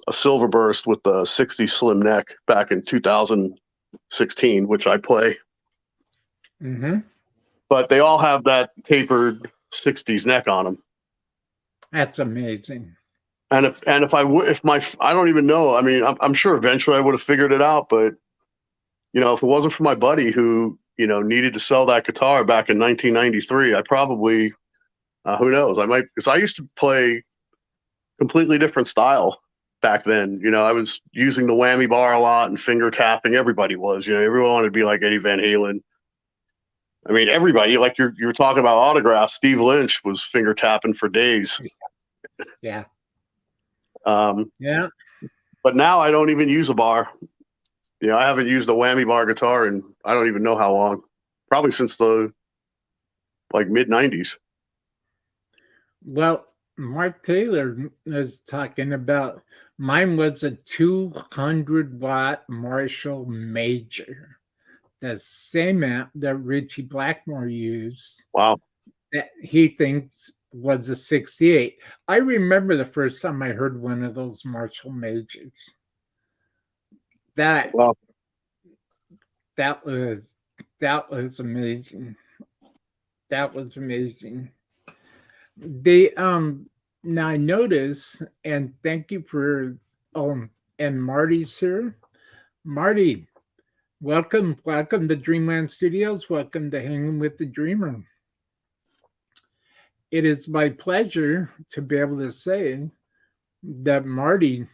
a silver burst with the 60 slim neck back in 2016, which I play. Mm-hmm. But they all have that tapered 60s neck on them. That's amazing. And if I don't even know. I mean, I'm sure eventually I would have figured it out, but if it wasn't for my buddy who needed to sell that guitar back in 1993, I probably who knows, I might, because I used to play completely different style back then. I was using the whammy bar a lot and finger tapping. Everybody was, everyone wanted to be like Eddie Van Halen. I mean, everybody, like you were talking about autographs. Steve Lynch was finger tapping for days. Yeah. Yeah. But now I don't even use a bar. I haven't used a whammy bar guitar in I don't even know how long. Probably since the mid 90s. Well, Mark Taylor is talking about mine was a 200-watt Marshall Major, the same amp that Richie Blackmore used. Wow. That he thinks was a 68. I remember the first time I heard one of those Marshall Majors. That was amazing. That was amazing. They now I notice, and thank you for and Marty's here. Marty, welcome to Dreamland Studios. Welcome to Hanging with the Dreamer. It is my pleasure to be able to say that Marty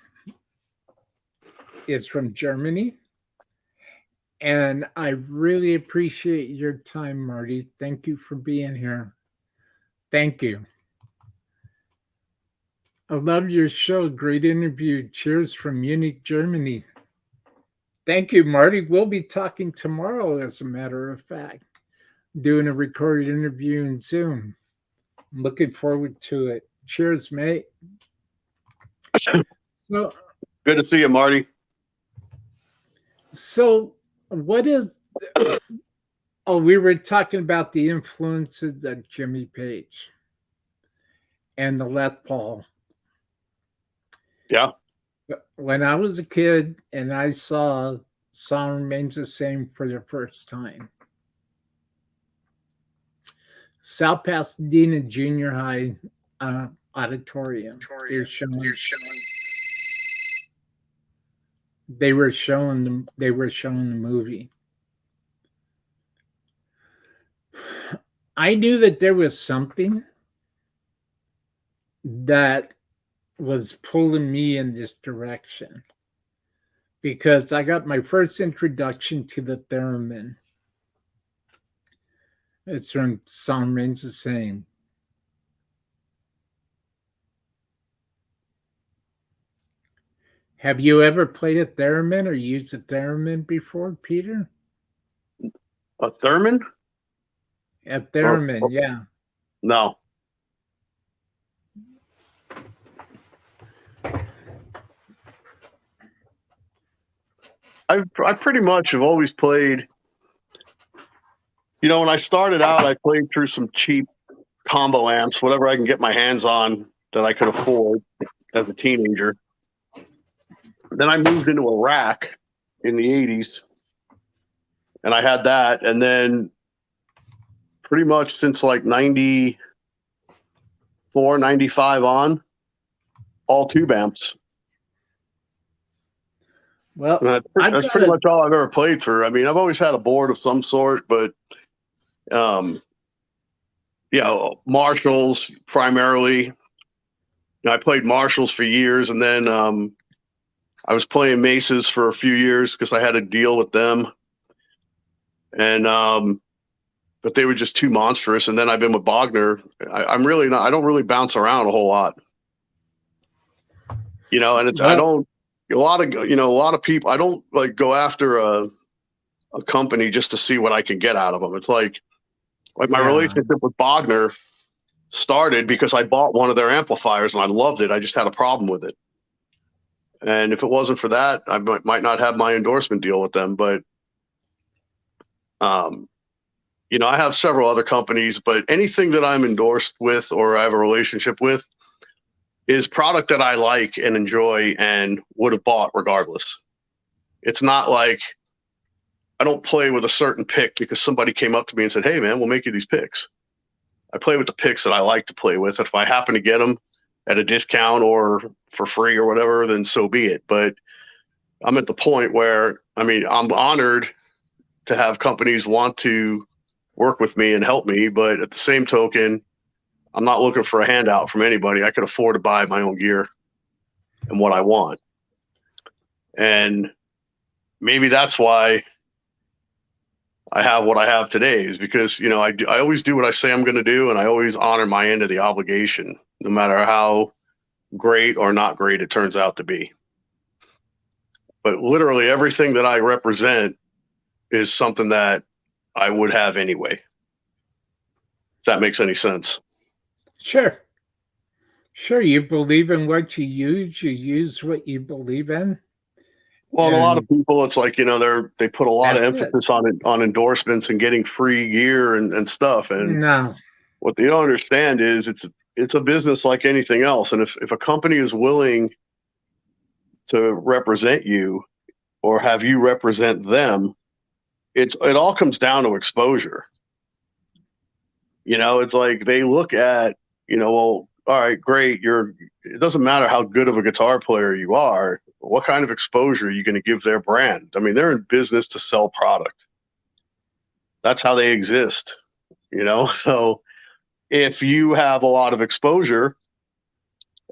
is from Germany. And I really appreciate your time, Marty. Thank you for being here. Thank you. I love your show. Great interview. Cheers from Munich, Germany. Thank you, Marty. We'll be talking tomorrow, as a matter of fact, doing a recorded interview in Zoom. I'm looking forward to it. Cheers, mate. So, good to see you, Marty. So, what is... we were talking about the influences of Jimmy Page and the Les Paul. Yeah. When I was a kid and I saw Song Remains the Same for the first time, South Pasadena Junior High auditorium. They were showing the movie. I knew that there was something that was pulling me in this direction, because I got my first introduction to the theremin. It's from Song Remains the Same. Have you ever played a theremin or used a theremin before, Peter? A theremin? A theremin, yeah. No. I pretty much have always played. When I started out, I played through some cheap combo amps, whatever I can get my hands on that I could afford as a teenager. Then I moved into a rack in the 80s, and I had that. And then pretty much since like 94, 95 on, all tube amps. Well, that's pretty much all I've ever played through. I mean, I've always had a board of some sort, but Marshalls primarily. I played Marshalls for years, and then I was playing Maces for a few years because I had a deal with them, and but they were just too monstrous. And then I've been with Bogner. I don't really bounce around a whole lot, and it's a lot of people. I don't like go after a company just to see what I can get out of them. It's like my relationship with Bogner started because I bought one of their amplifiers and I loved it. I just had a problem with it. And if it wasn't for that, I might not have my endorsement deal with them. But, I have several other companies, but anything that I'm endorsed with or I have a relationship with, is product that I like and enjoy and would have bought regardless. It's not like I don't play with a certain pick because somebody came up to me and said, "Hey, man, we'll make you these picks." I play with the picks that I like to play with. If I happen to get them at a discount or for free or whatever, then so be it. But I'm at the point where, I mean, I'm honored to have companies want to work with me and help me. But at the same token, I'm not looking for a handout from anybody. I could afford to buy my own gear and what I want. And maybe that's why I have what I have today, is because, you know, I always do what I say I'm going to do. And I always honor my end of the obligation, no matter how great or not great it turns out to be. But literally everything that I represent is something that I would have anyway. If that makes any sense. Sure. Sure, you believe in what you use what you believe in. Well, and a lot of people, it's like, you know, they put a lot of That's it. emphasis on it, on endorsements and getting free gear and stuff. And No, what they don't understand is it's a business like anything else. And if a company is willing to represent you or have you represent them, it all comes down to exposure. You know, it's like they look at, you know, well, all right, great. It doesn't matter how good of a guitar player you are. What kind of exposure are you going to give their brand? I mean, they're in business to sell product. That's how they exist, you know? So if you have a lot of exposure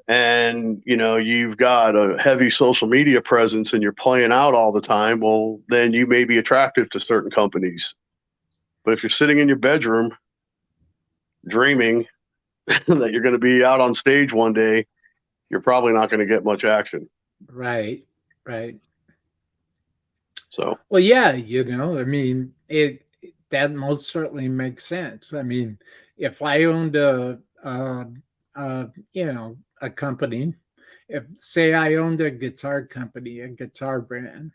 and, you know, you've got a heavy social media presence and you're playing out all the time, well, then you may be attractive to certain companies. But if you're sitting in your bedroom dreaming that you're going to be out on stage one day, you're probably not going to get much action. right, right. So, Well, yeah, you know, I mean, that most certainly makes sense. I mean, if I owned you know, a company, if say I owned a guitar company, a guitar brand,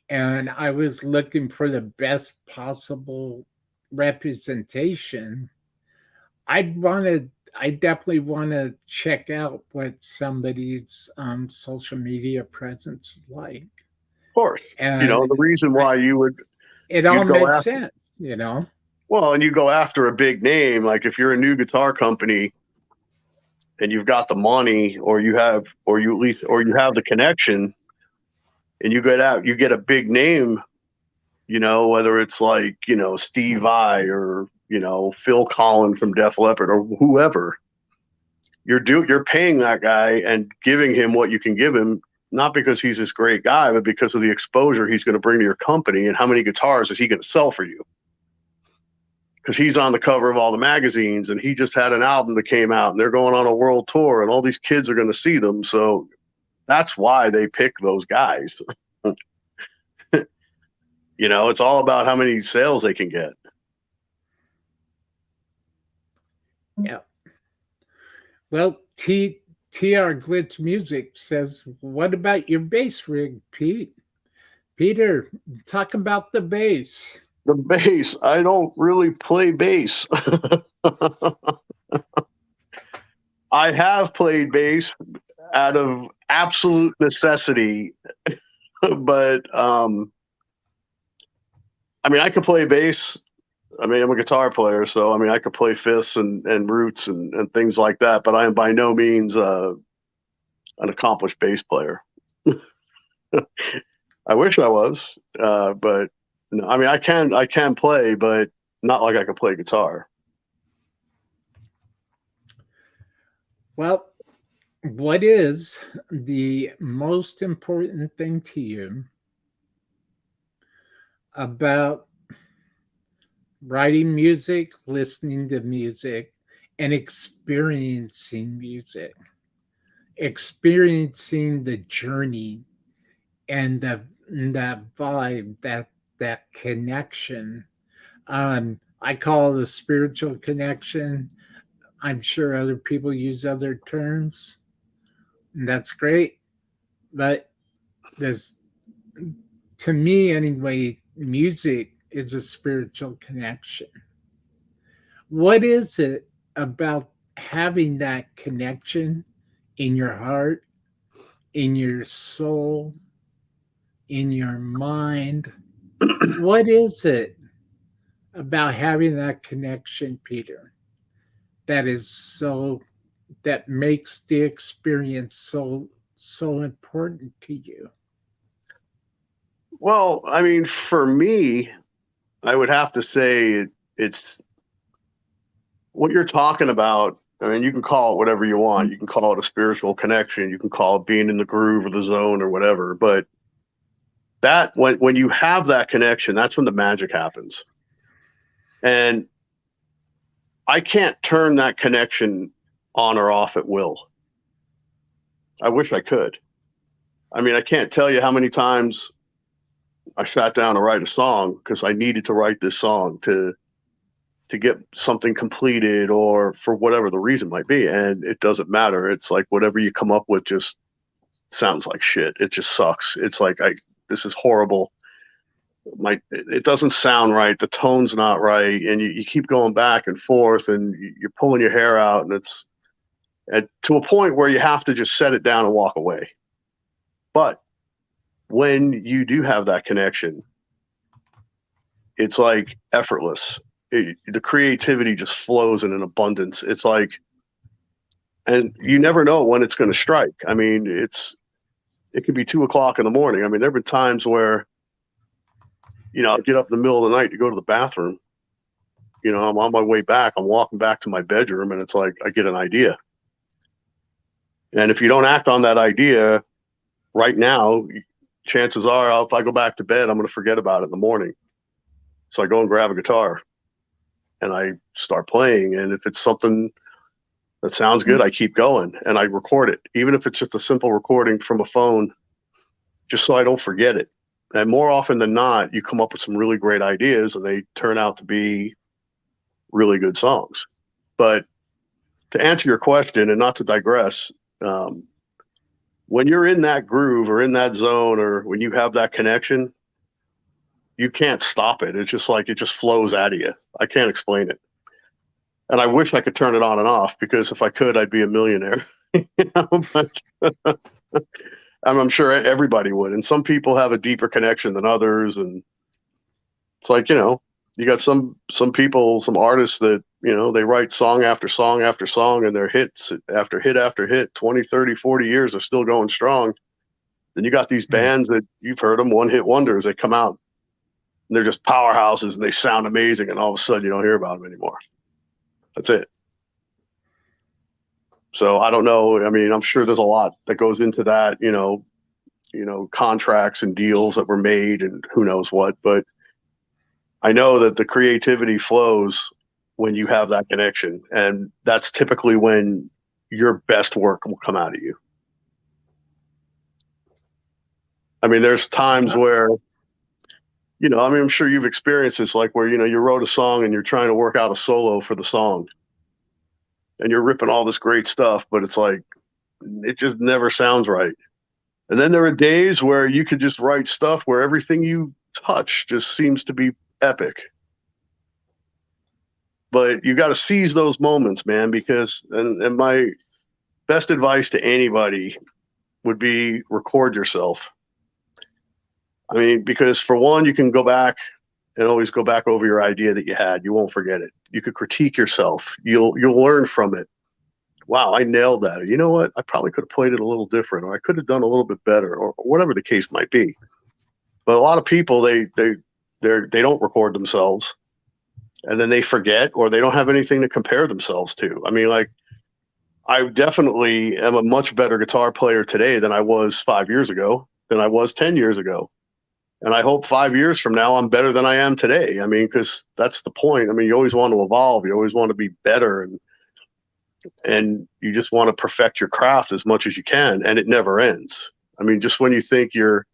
and I was looking for the best possible representation, I definitely want to check out what somebody's social media presence is like, of course, you know, and the reason I, why it all you'd go makes after, sense, you know. well, and you go after a big name, like if you're a new guitar company and you've got the money or you have, or you at least, or you have the connection and you get out, you get a big name, you know, whether it's like, you know, Steve Vai or, you know, Phil Collins from Def Leppard or whoever. You're paying that guy and giving him what you can give him, not because he's this great guy, but because of the exposure he's going to bring to your company and how many guitars is he going to sell for you. Because he's on the cover of all the magazines and he just had an album that came out and they're going on a world tour and all these kids are going to see them. So that's why they pick those guys. You know, it's all about how many sales they can get. Yeah. Well, TR Glitz Music says, "What about your bass rig, Pete? Peter, talk about the bass." The bass, I don't really play bass. I have played bass out of absolute necessity, but I mean, I could play bass. I mean, I'm a guitar player, so I mean, I could play fifths and roots and things like that. But I am by no means an accomplished bass player. I wish I was, but no, I mean, I can play, but not like I could play guitar. Well, what is the most important thing to you about writing music, listening to music, and experiencing music? Experiencing the journey and that vibe, that connection. I call it a spiritual connection. I'm sure other people use other terms, and that's great. But this, to me anyway, music is a spiritual connection. What is it about having that connection in your heart, in your soul, in your mind? What is it about having that connection, Peter, that is so that makes the experience so important to you? Well, I mean, for me, I would have to say it's what you're talking about. I mean, you can call it whatever you want. You can call it a spiritual connection. You can call it being in the groove or the zone or whatever. But that when you have that connection, that's when the magic happens. And I can't turn that connection on or off at will. I wish I could. I mean, I can't tell you how many times I sat down to write a song because I needed to write this song to get something completed or for whatever the reason might be. And it doesn't matter. It's like whatever you come up with just sounds like shit. It just sucks. It's like, this is horrible. It doesn't sound right. The tone's not right. And you keep going back and forth and you're pulling your hair out, and it's to a point where you have to just set it down and walk away. But when you do have that connection, it's like effortless. The creativity just flows in an abundance. It's like, and you never know when it's going to strike. I mean, it could be 2:00 in the morning. I mean, there've been times where, I'll get up in the middle of the night to go to the bathroom. I'm on my way back. I'm walking back to my bedroom, and it's like I get an idea. And if you don't act on that idea right now, chances are, if I go back to bed, I'm going to forget about it in the morning. So I go and grab a guitar and I start playing. And if it's something that sounds good, I keep going and I record it, even if it's just a simple recording from a phone, just so I don't forget it. And more often than not, you come up with some really great ideas and they turn out to be really good songs. But to answer your question and not to digress, when you're in that groove or in that zone, or when you have that connection, you can't stop it. It's just like, it just flows out of you. I can't explain it. And I wish I could turn it on and off, because if I could, I'd be a millionaire. But I'm sure everybody would. And some people have a deeper connection than others. And it's like, you got some people, some artists that, they write song after song after song, and their hits after hit after hit, 20, 30, 40 years are still going strong. Then you got these bands that you've heard them, one hit wonders. They come out and they're just powerhouses and they sound amazing. And all of a sudden you don't hear about them anymore. That's it. So I don't know. I mean, I'm sure there's a lot that goes into that, contracts and deals that were made and who knows what, but I know that the creativity flows when you have that connection, and that's typically when your best work will come out of you. I mean, there's times where, I'm sure you've experienced this, like where, you wrote a song and you're trying to work out a solo for the song and you're ripping all this great stuff, but it's like, it just never sounds right. And then there are days where you could just write stuff where everything you touch just seems to be epic. But you got to seize those moments, man, because, and my best advice to anybody would be record yourself. I mean, because for one, you can go back and always go back over your idea that you had. You won't forget it. You could critique yourself. You'll learn from it. Wow, I nailed that. Or, you know what? I probably could have played it a little different, or I could have done a little bit better, or whatever the case might be. But a lot of people, they don't record themselves, and then they forget, or they don't have anything to compare themselves to. I mean, like, I definitely am a much better guitar player today than I was 5 years ago, than I was 10 years ago. And I hope 5 years from now, I'm better than I am today. I mean, because that's the point. I mean, you always want to evolve. You always want to be better. And you just want to perfect your craft as much as you can. And it never ends. I mean, just when you think you've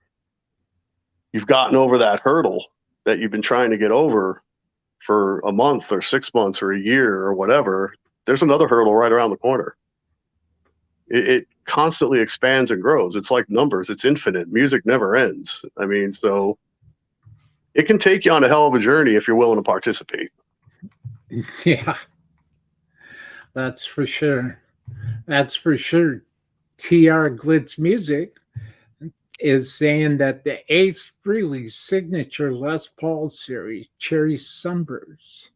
gotten over that hurdle that you've been trying to get over for a month or 6 months or a year or whatever, there's another hurdle right around the corner. It constantly expands and grows. It's like numbers. It's infinite. Music never ends. I mean, so it can take you on a hell of a journey if you're willing to participate. Yeah, that's for sure. That's for sure. TR Glitz Music is saying that the Ace Frehley signature Les Paul series, Cherry Sunburst,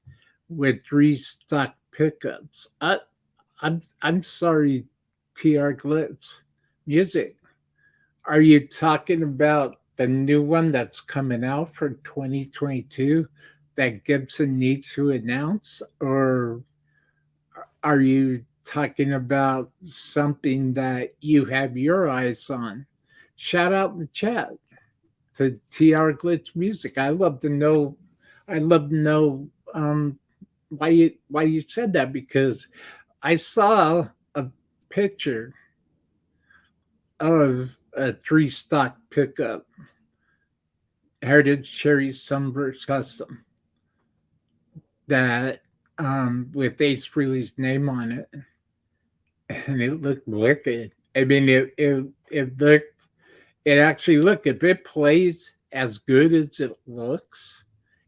with 3 stock pickups. I'm sorry, TR Glitz Music. Are you talking about the new one that's coming out for 2022 that Gibson needs to announce? Or are you talking about something that you have your eyes on? Shout out in the chat to TR Glitch Music. I love to know. I love to know why you said that, because I saw a picture of a 3 stock pickup Heritage Cherry Sunburst Custom that with Ace Frehley's name on it, and it looked wicked. I mean, it looked. It actually look, if it plays as good as it looks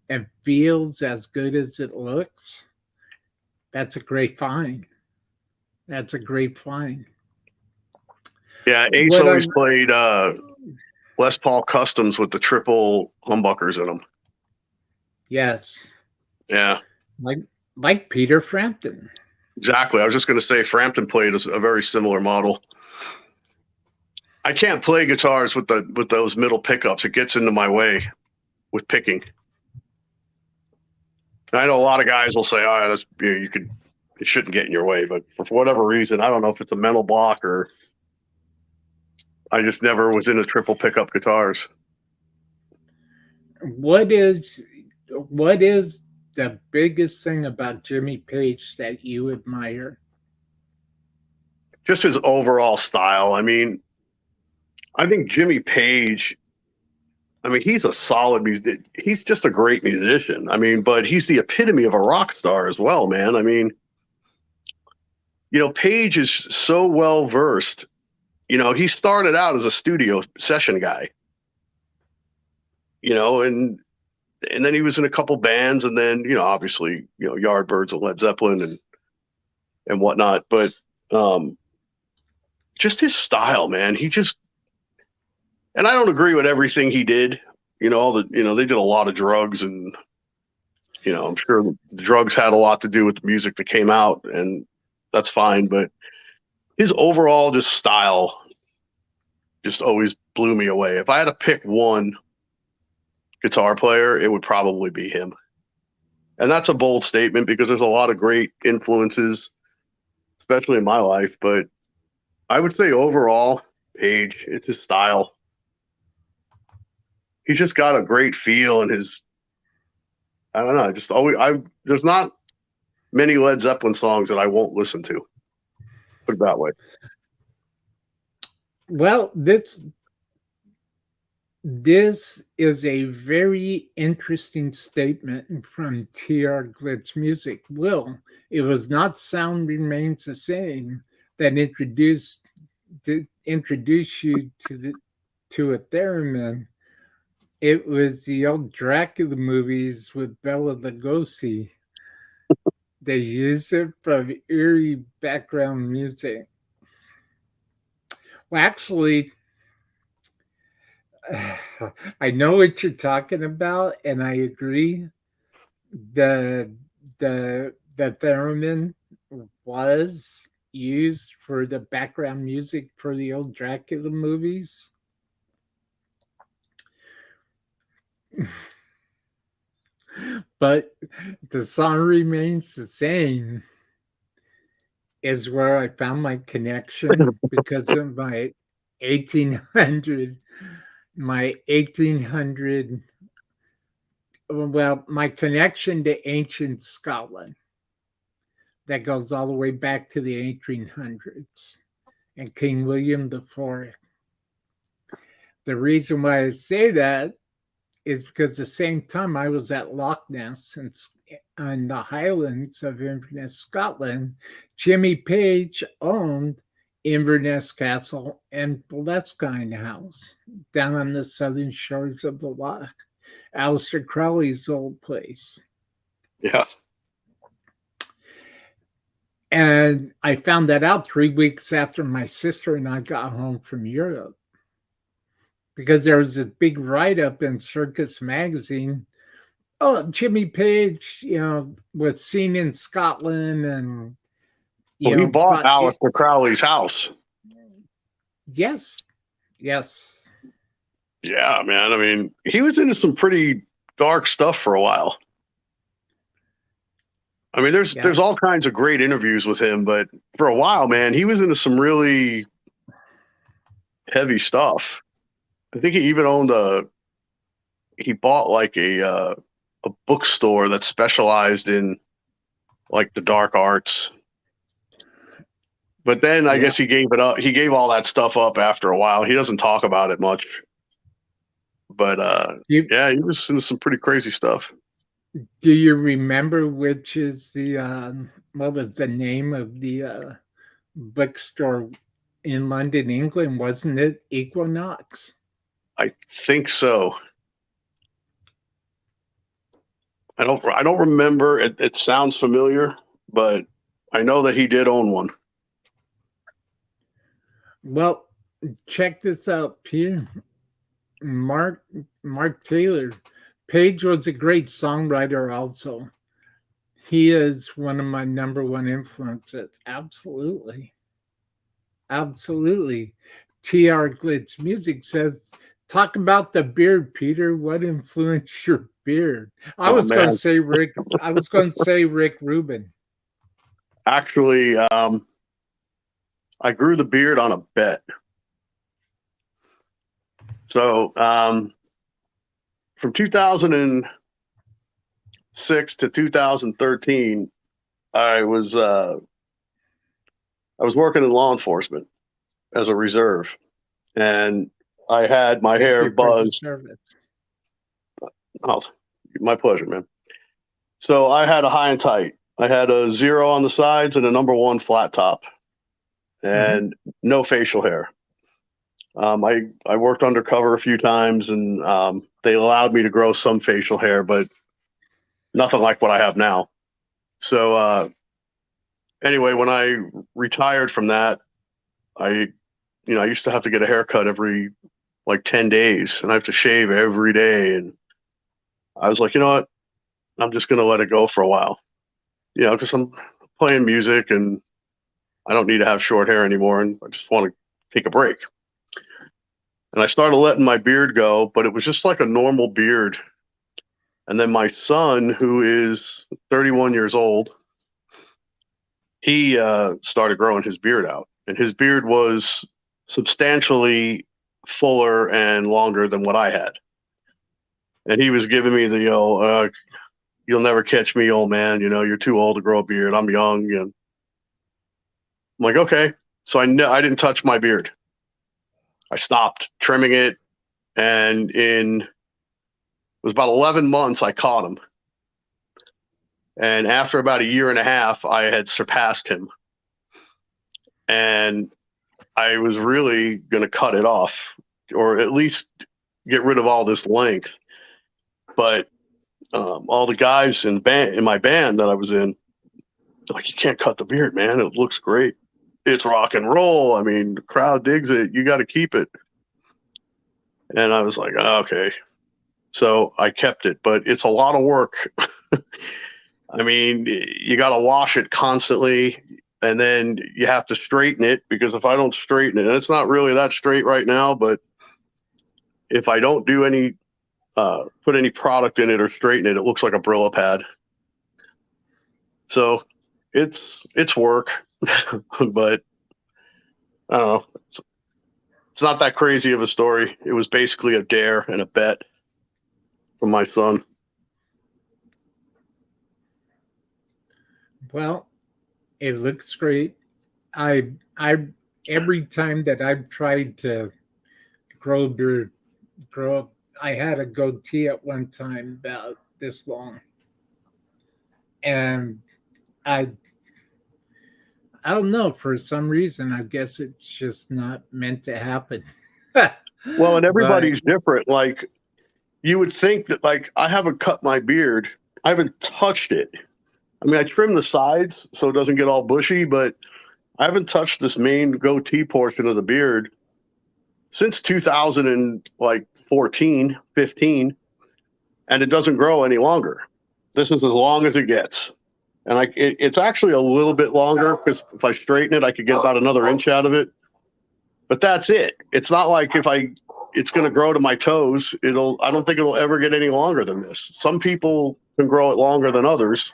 and feels as good as it looks, that's a great find. That's a great find. Yeah, Ace What always I'm played Les Paul customs with the triple humbuckers in them. Yes, Yeah, like like Peter Frampton. exactly. I was just going to say Frampton played a very similar model. I can't play guitars with those middle pickups. It gets into my way with picking. I know a lot of guys will say, "Oh, that's it shouldn't get in your way," but for whatever reason, I don't know if it's a mental block or I just never was into triple pickup guitars. What is the biggest thing about Jimmy Page that you admire? Just his overall style. I mean, I think Jimmy Page. I mean, he's a solid music. He's just a great musician. I mean, but he's the epitome of a rock star as well, man. I mean, Page is so well versed. He started out as a studio session guy. And then he was in a couple bands, and then obviously Yardbirds and Led Zeppelin and whatnot. But just his style, man. And I don't agree with everything he did. They did a lot of drugs, and I'm sure the drugs had a lot to do with the music that came out, and that's fine. But his overall just style just always blew me away. If I had to pick one guitar player, it would probably be him. And that's a bold statement because there's a lot of great influences, especially in my life. But I would say overall, Page, it's his style. He's just got a great feel, and I don't know, there's not many Led Zeppelin songs that I won't listen to. Put it that way. Well, this is a very interesting statement from TR Glitz Music. Will, it was not Sound Remains the Same that introduced you to a theremin. It was the old Dracula movies with Bela Lugosi. They used it from eerie background music. Well, actually, I know what you're talking about, and I agree. The the theremin was used for the background music for the old Dracula movies. But the song remains the same is where I found my connection because of my 1800 my connection to ancient Scotland that goes all the way back to the 1800s and King William IV. The reason why I say that is because the same time I was at Loch Ness in the Highlands of Inverness, Scotland, Jimmy Page owned Inverness Castle and Boleskine House down on the southern shores of the loch. Aleister Crowley's old place. Yeah. And I found that out 3 weeks after my sister and I got home from Europe, because there was this big write up in Circus Magazine. Oh, Jimmy Page, was seen in Scotland and, Well, he bought got it. Aleister Crowley's house. Yes. Yes. Yeah, man. I mean, he was into some pretty dark stuff for a while. I mean, there's all kinds of great interviews with him, but for a while, man, he was into some really heavy stuff. I think he even he bought like a bookstore that specialized in like the dark arts. But then I guess he gave it up. He gave all that stuff up after a while. He doesn't talk about it much. But he was into some pretty crazy stuff. Do you remember which is what was the name of the bookstore in London, England? Wasn't it Equinox? I think so. I don't remember. It sounds familiar, but I know that he did own one. Well, check this out, Peter. Mark Taylor. Page was a great songwriter also. He is one of my number one influences. Absolutely. Absolutely. TR Glitch Music says, talk about the beard, Peter. What influenced your beard? I was going to say Rick Rubin. Actually, I grew the beard on a bet. So from 2006 to 2013, I was working in law enforcement as a reserve, and I had my hair buzzed. Oh, my pleasure, man. So I had a high and tight. I had a 0 on the sides and a number 1 flat top, and no facial hair. I worked undercover a few times, and they allowed me to grow some facial hair, but nothing like what I have now. So anyway, when I retired from that, I used to have to get a haircut every like 10 days, and I have to shave every day. And I was like, you know what? I'm just going to let it go for a while, because I'm playing music and I don't need to have short hair anymore, and I just want to take a break. And I started letting my beard go, but it was just like a normal beard. And then my son, who is 31 years old, he started growing his beard out. And his beard was substantially fuller and longer than what I had. And he was giving me the, you'll never catch me, old man. You're too old to grow a beard. I'm young. And I'm like, okay. So I didn't touch my beard. I stopped trimming it, and it was about 11 months I caught him. And after about a year and a half, I had surpassed him. And I was really going to cut it off, or at least get rid of all this length. But all the guys in my band that I was in, like, you can't cut the beard, man. It looks great. It's rock and roll. I mean, the crowd digs it. You got to keep it. And I was like, oh, okay. So I kept it, but it's a lot of work. I mean, you got to wash it constantly, and then you have to straighten it, because if I don't straighten it, and it's not really that straight right now, but if I don't do any, put any product in it or straighten it, it looks like a Brillo pad. So it's work, but I don't know. It's not that crazy of a story. It was basically a dare and a bet from my son. Well, it looks great. I every time that I've tried to grow up, I had a goatee at one time about this long, and I don't know, for some reason, I guess it's just not meant to happen. Well, and everybody's different. Like, you would think that, like, I haven't cut my beard. I haven't touched it I mean, I trim the sides so it doesn't get all bushy, but I haven't touched this main goatee portion of the beard since 2014, 15, and it doesn't grow any longer. This is as long as it gets. And it's actually a little bit longer because if I straighten it, I could get about another inch out of it. But that's it. It's not like it's going to grow to my toes. I don't think it'll ever get any longer than this. Some people can grow it longer than others,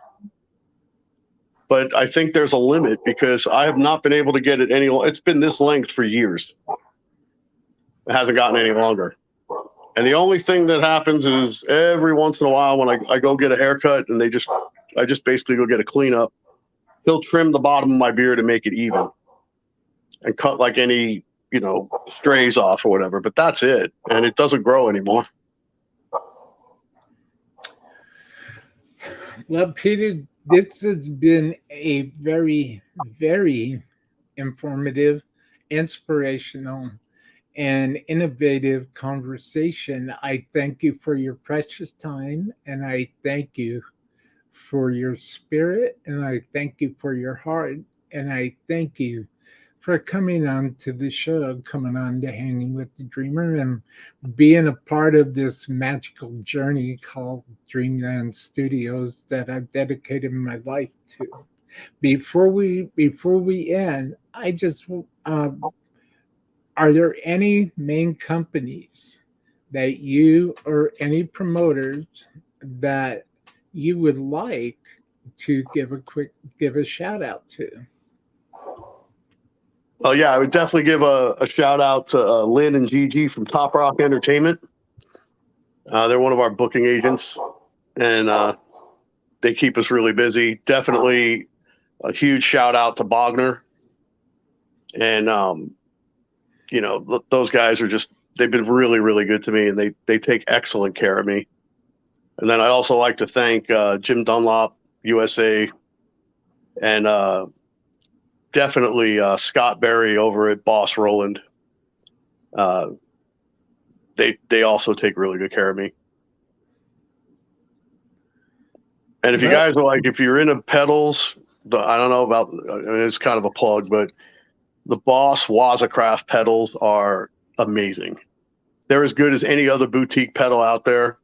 but I think there's a limit because I have not been able to get it any. It's been this length for years. It hasn't gotten any longer. And the only thing that happens is every once in a while when I go get a haircut and I just basically go get a cleanup, he'll trim the bottom of my beard and make it even and cut like any, strays off or whatever. But that's it. And it doesn't grow anymore. Well, Peter, this has been a very, very informative, inspirational, and innovative conversation. I thank you for your precious time, and I thank you for your spirit, and I thank you for your heart, and I thank you for coming on to the show, coming on to Hanging with the Dreamer, and being a part of this magical journey called Dreamland Studios that I've dedicated my life to. Before we end, I just are there any main companies that you or any promoters that you would like to give a shout out to? Well, yeah, I would definitely give a shout out to Lynn and Gigi from Top Rock Entertainment. They're one of our booking agents, and they keep us really busy. Definitely a huge shout out to Bogner. And, those guys they've been really, really good to me, and they take excellent care of me. And then I also like to thank Jim Dunlop, USA, and definitely Scott Berry over at Boss Roland. They also take really good care of me. And if you guys are if you're into pedals, I don't know about, it's kind of a plug, but the Boss Wazacraft pedals are amazing. They're as good as any other boutique pedal out there.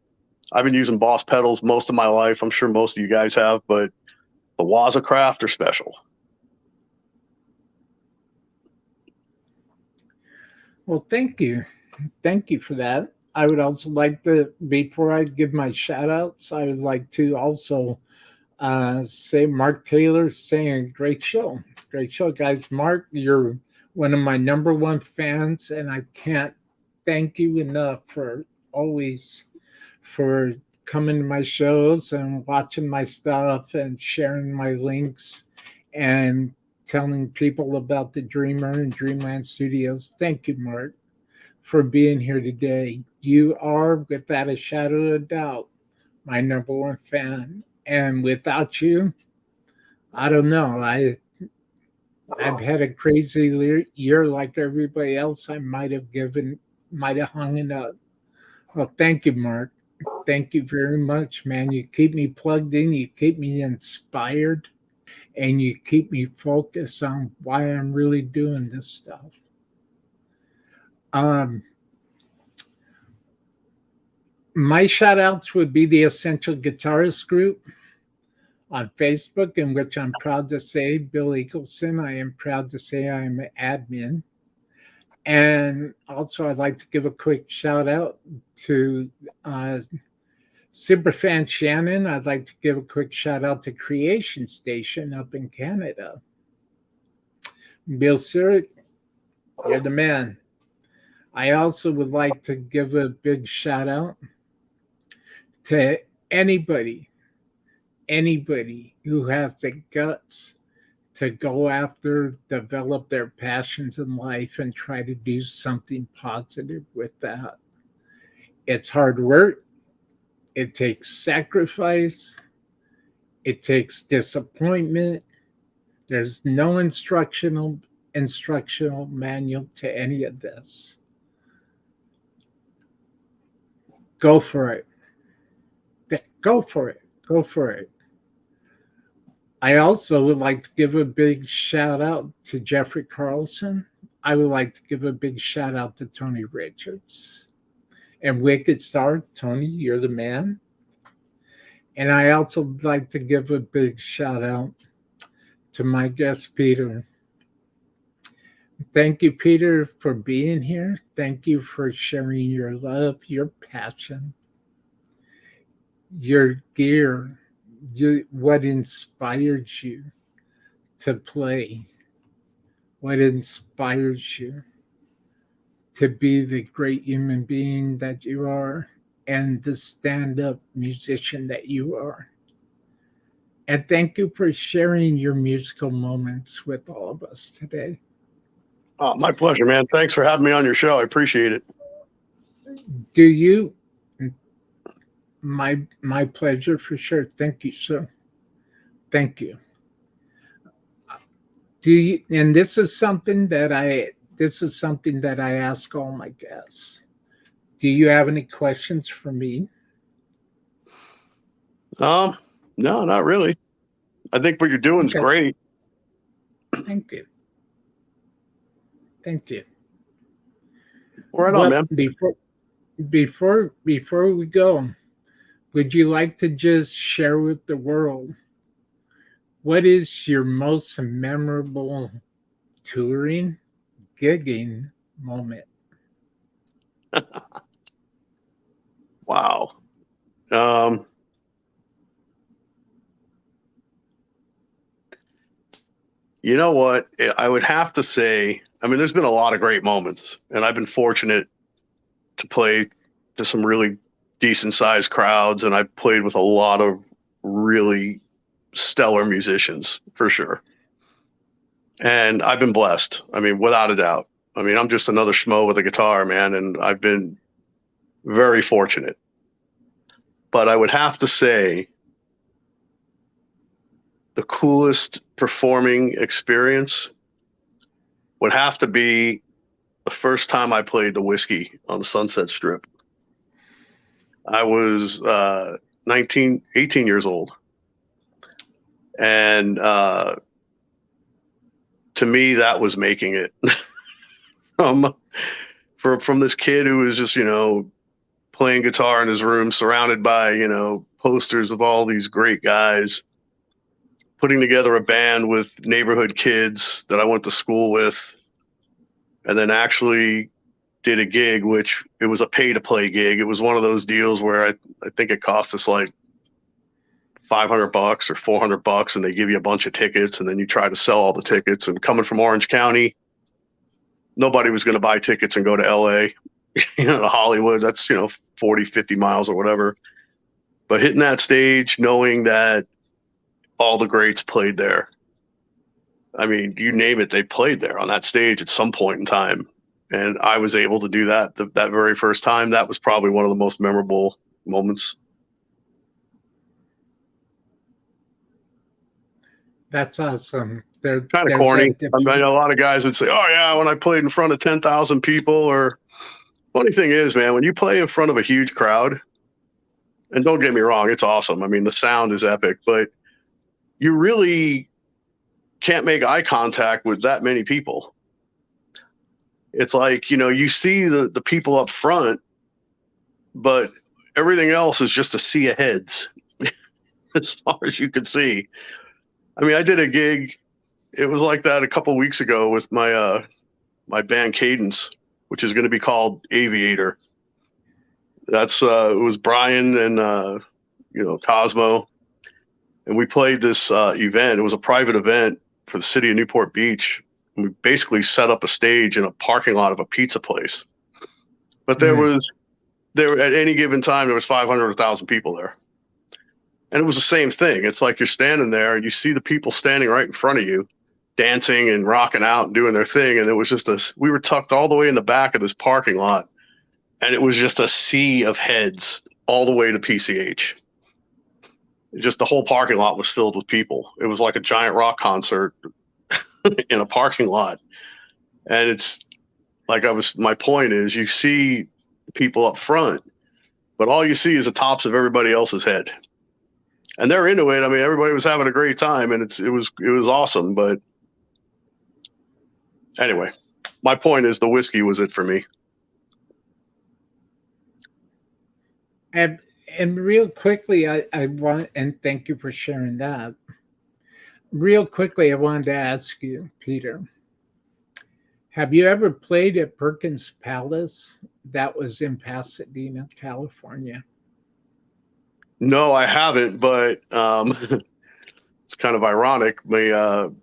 I've been using Boss pedals most of my life. I'm sure most of you guys have, but the Wazacraft are special. Well, thank you. Thank you for that. I would also like to, before I give my shout outs, I would like to also say Mark Taylor saying great show. Great show, guys. Mark, you're one of my number one fans, and I can't thank you enough for coming to my shows and watching my stuff and sharing my links and telling people about the Dreamer and Dreamland Studios. Thank you, Mark, for being here today. You are, without a shadow of a doubt, my number one fan. And without you, I don't know. I've had a crazy year like everybody else. I might have hung it up. Well, thank you, Mark. Thank you very much, man. You keep me plugged in, you keep me inspired, and you keep me focused on why I'm really doing this stuff. My shout outs would be the Essential Guitarist group on Facebook, in which I'm proud to say Bill Eagleson. I am proud to say I am an admin. And also, I'd like to give a quick shout out to Superfan Shannon. I'd like to give a quick shout out to Creation Station up in Canada. Bill Sirik, you're the man. I also would like to give a big shout out to anybody who has the guts to go after, develop their passions in life and try to do something positive with that. It's hard work. It takes sacrifice. It takes disappointment. There's no instructional manual to any of this. Go for it. Go for it. Go for it. I also would like to give a big shout out to Jeffrey Carlson. I would like to give a big shout out to Tony Richards. And Wicked Star, Tony, you're the man. And I also would like to give a big shout out to my guest, Peter. Thank you, Peter, for being here. Thank you for sharing your love, your passion, your gear, what inspires you to play, what inspires you to be the great human being that you are and the stand up musician that you are. And thank you for sharing your musical moments with all of us today. Oh, my pleasure, man. Thanks for having me on your show. I appreciate it. Do you? My pleasure for sure. Thank you, sir. Thank you. Do you? And this is something that I ask all my guests. Do you have any questions for me? No, not really. I think what you're doing is Okay. great. Thank you. Thank you. Right on, man. Before we go, would you like to just share with the world what is your most memorable touring, gigging moment? Wow. You know what? I would have to say, I mean, there's been a lot of great moments, and I've been fortunate to play to some really decent sized crowds, and I've played with a lot of really stellar musicians for sure. And I've been blessed. I mean, without a doubt. I mean, I'm just another schmo with a guitar, man, and I've been very fortunate. But I would have to say the coolest performing experience would have to be the first time I played the Whiskey on the Sunset Strip. I was 18 years old. And to me, that was making it. From this kid who was just, playing guitar in his room, surrounded by, posters of all these great guys, putting together a band with neighborhood kids that I went to school with, and then actually did a gig, which it was a pay to play gig. It was one of those deals where I think it cost us like $500 or $400, and they give you a bunch of tickets, and then you try to sell all the tickets. And coming from Orange County, nobody was going to buy tickets and go to LA, to Hollywood. That's, 40, 50 miles or whatever. But hitting that stage, knowing that all the greats played there. I mean, you name it, they played there on that stage at some point in time. And I was able to do that that very first time. That was probably one of the most memorable moments. That's awesome. Kind of corny. I mean, a lot of guys would say, "Oh yeah, when I played in front of 10,000 people." Or funny thing is, man, when you play in front of a huge crowd, and don't get me wrong, it's awesome. I mean, the sound is epic, but you really can't make eye contact with that many people. It's like, you see the people up front, but everything else is just a sea of heads as far as you can see. I mean, I did a gig. It was like that a couple of weeks ago with my my band Cadence, which is going to be called Aviator. That's it was Brian and Cosmo, and we played this event. It was a private event for the city of Newport Beach. And we basically set up a stage in a parking lot of a pizza place. But there at any given time there was 500 or 1,000 people there. And it was the same thing. It's like you're standing there and you see the people standing right in front of you, dancing and rocking out and doing their thing. And it was just we were tucked all the way in the back of this parking lot. And it was just a sea of heads all the way to PCH. Just the whole parking lot was filled with people. It was like a giant rock concert in a parking lot. And it's like my point is, you see people up front, but all you see is the tops of everybody else's head. and they're into it. I mean, everybody was having a great time, and it was awesome. But anyway, my point is the whiskey was it for me. And real quickly, I want, and thank you for sharing that. Real quickly, I wanted to ask you, Peter, have you ever played at Perkins Palace? That was in Pasadena, California. No, I haven't, but it's kind of ironic. In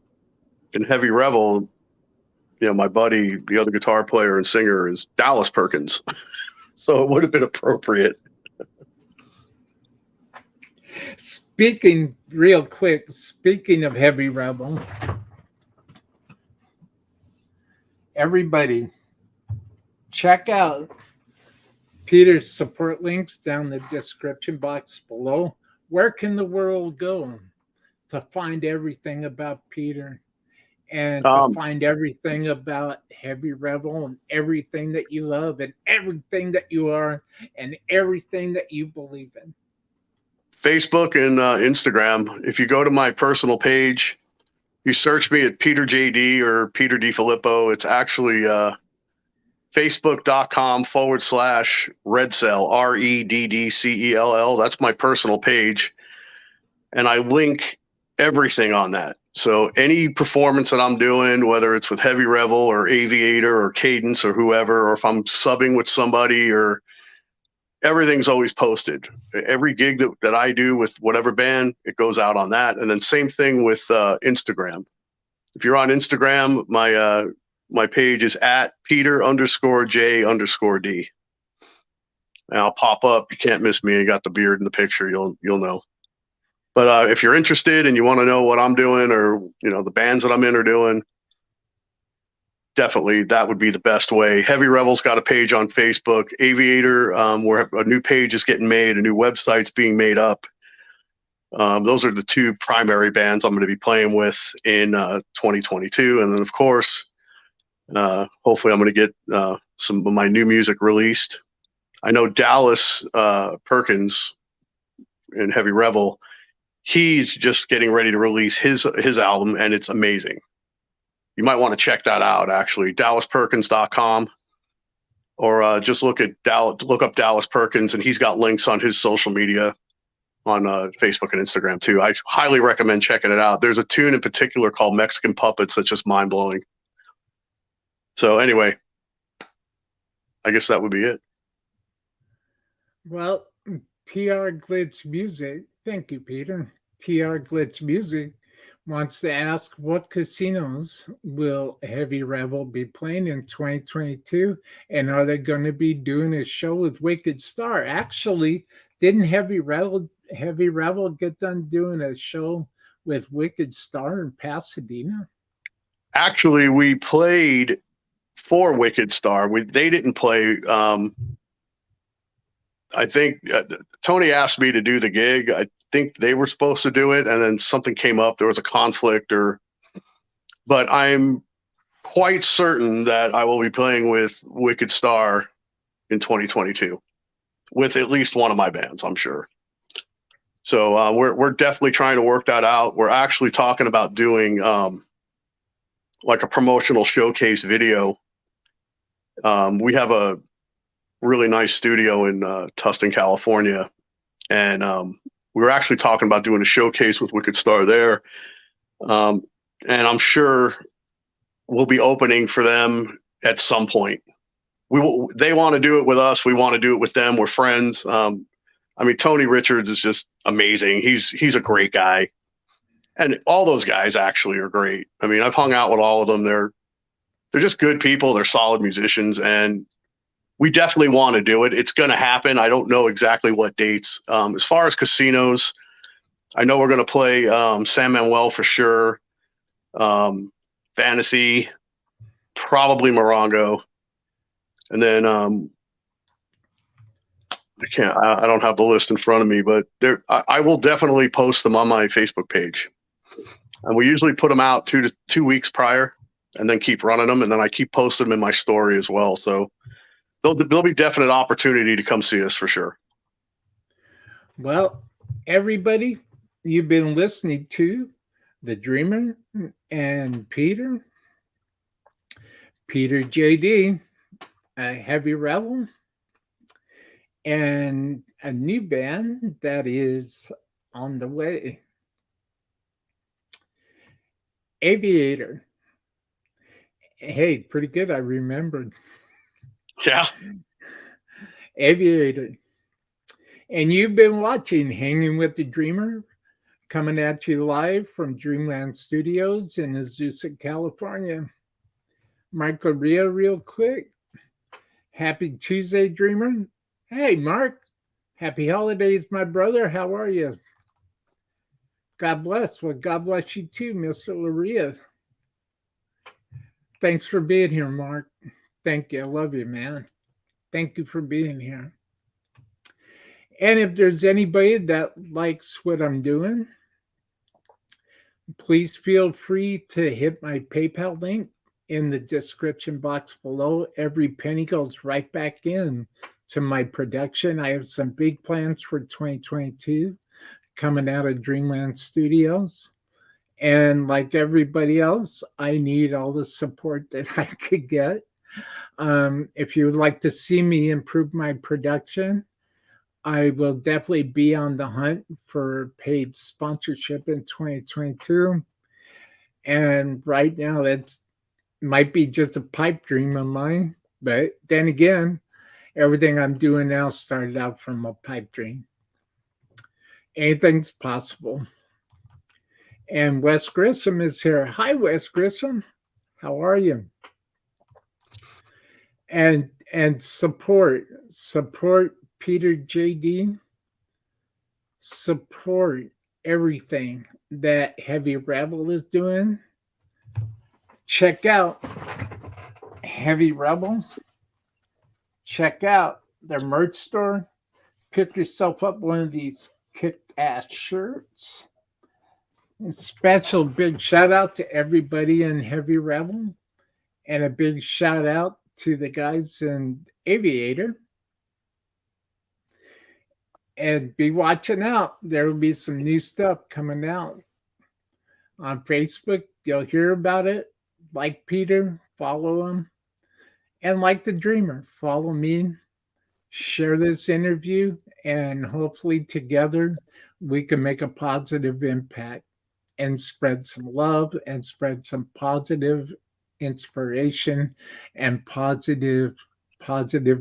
Heavy Revel, my buddy, the other guitar player and singer, is Dallas Perkins, so it would have been appropriate. Speaking real quick, speaking of Heavy Revel, everybody check out Peter's support links down the description box below. Where can the world go to find everything about Peter and to find everything about Heavy Revel and everything that you love and everything that you are and everything that you believe in? Facebook and Instagram. If you go to my personal page, you search me at Peter JD or Peter Difilippo. It's actually facebook.com/Reddcell, REDDCELL. That's my personal page. And I link everything on that. So any performance that I'm doing, whether it's with Heavy Revel or Aviator or Cadence or whoever, or if I'm subbing with somebody, or everything's always posted. Every gig that I do with whatever band, it goes out on that. And then same thing with Instagram. If you're on Instagram, my page is at Peter_J_D. And I'll pop up. You can't miss me. I got the beard in the picture. You'll know. But if you're interested and you want to know what I'm doing, or the bands that I'm in are doing, definitely that would be the best way. Heavy Revel's got a page on Facebook. Aviator, where a new page is getting made, a new website's being made up. Those are the two primary bands I'm going to be playing with in 2022. And then, of course, hopefully I'm going to get some of my new music released. I know Dallas Perkins in Heavy Revel, he's just getting ready to release his album, and it's amazing. You might want to check that out, actually. DallasPerkins.com, or just look up Dallas Perkins, and he's got links on his social media on Facebook and Instagram too. I highly recommend checking it out. There's a tune in particular called Mexican Puppets that's just mind-blowing. So anyway, I guess that would be it. Well, TR Glitch Music, thank you, Peter. TR Glitch Music wants to ask, what casinos will Heavy Revel be playing in 2022? And are they going to be doing a show with Wicked Star? Actually, didn't Heavy Revel get done doing a show with Wicked Star in Pasadena? Actually, we played for Wicked Star. They didn't play. I think Tony asked me to do the gig. I think they were supposed to do it, and then something came up. There was a conflict, but I'm quite certain that I will be playing with Wicked Star in 2022 with at least one of my bands, I'm sure. So we're definitely trying to work that out. We're actually talking about doing like a promotional showcase video. We have a really nice studio in Tustin, California, and we were actually talking about doing a showcase with Wicked Star there. And I'm sure we'll be opening for them at some point. They want to do it with us. We want to do it with them. We're friends. I mean, Tony Richards is just amazing. He's a great guy. And all those guys actually are great. I mean, I've hung out with all of them. They're just good people. They're solid musicians, and we definitely want to do it. It's going to happen. I don't know exactly what dates. As far as casinos, I know we're going to play San Manuel for sure. Fantasy, probably Morongo. And then I don't have the list in front of me, but I will definitely post them on my Facebook page. And we usually put them out 2 weeks prior, and then keep running them. And then I keep posting them in my story as well. So there'll be definite opportunity to come see us for sure. Well, everybody, you've been listening to The Dreamer and Peter JD, Heavy Revel, and a new band that is on the way, Aviator. Hey, pretty good. I remembered Yeah. Aviator. And you've been watching Hanging with the Dreamer, coming at you live from Dreamland Studios in Azusa, California. Mark Ria, real quick. Happy Tuesday, Dreamer. Hey, Mark. Happy holidays, my brother. How are you? God bless. Well, God bless you too, Mr. Laria. Thanks for being here, Mark. Thank you. I love you, man. Thank you for being here. And if there's anybody that likes what I'm doing, please feel free to hit my PayPal link in the description box below. Every penny goes right back in to my production. I have some big plans for 2022 coming out of Dreamland Studios. And like everybody else, I need all the support that I could get. If you would like to see me improve my production, I will definitely be on the hunt for paid sponsorship in 2022. And right now, that's might be just a pipe dream of mine. But then again, everything I'm doing now started out from a pipe dream. Anything's possible. And Wes Grissom is here. Hi, Wes Grissom. How are you? And support Peter JD. Support everything that Heavy Revel is doing. Check out Heavy Revel. Check out their merch store. Pick yourself up one of these kick-ass shirts. A special big shout out to everybody in Heavy Revel, and a big shout out to the guys in Aviator. And be watching out. There will be some new stuff coming out on Facebook. You'll hear about it. Like Peter, follow him. And like the Dreamer, follow me. Share this interview, and hopefully together we can make a positive impact and spread some love and spread some positive inspiration and positive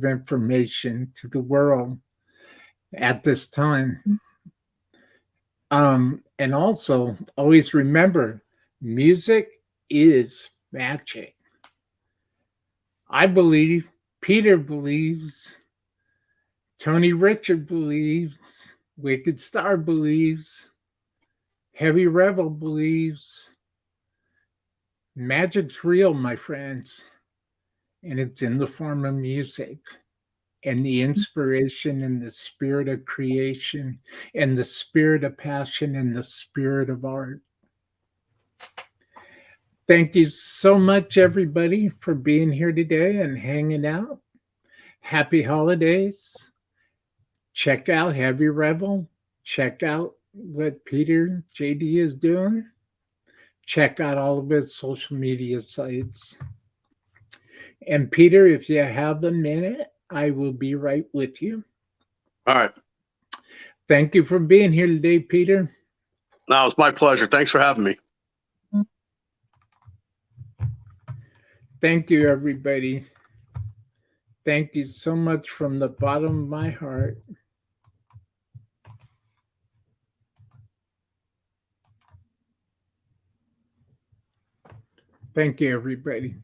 information to the world at this time. And also always remember, music is magic. I believe, Peter believes, Tony Richard believes, Wicked Star believes, Heavy Revel believes. Magic's real, my friends, and it's in the form of music and the inspiration and the spirit of creation and the spirit of passion and the spirit of art. Thank you so much, everybody, for being here today and hanging out. Happy holidays. Check out Heavy Revel. Check out what Peter JD is doing. Check out all of his social media sites. And Peter, if you have a minute, I will be right with you. All right. Thank you for being here today, Peter. No, it's my pleasure. Thanks for having me. Thank you, everybody. Thank you so much from the bottom of my heart. Thank you, everybody.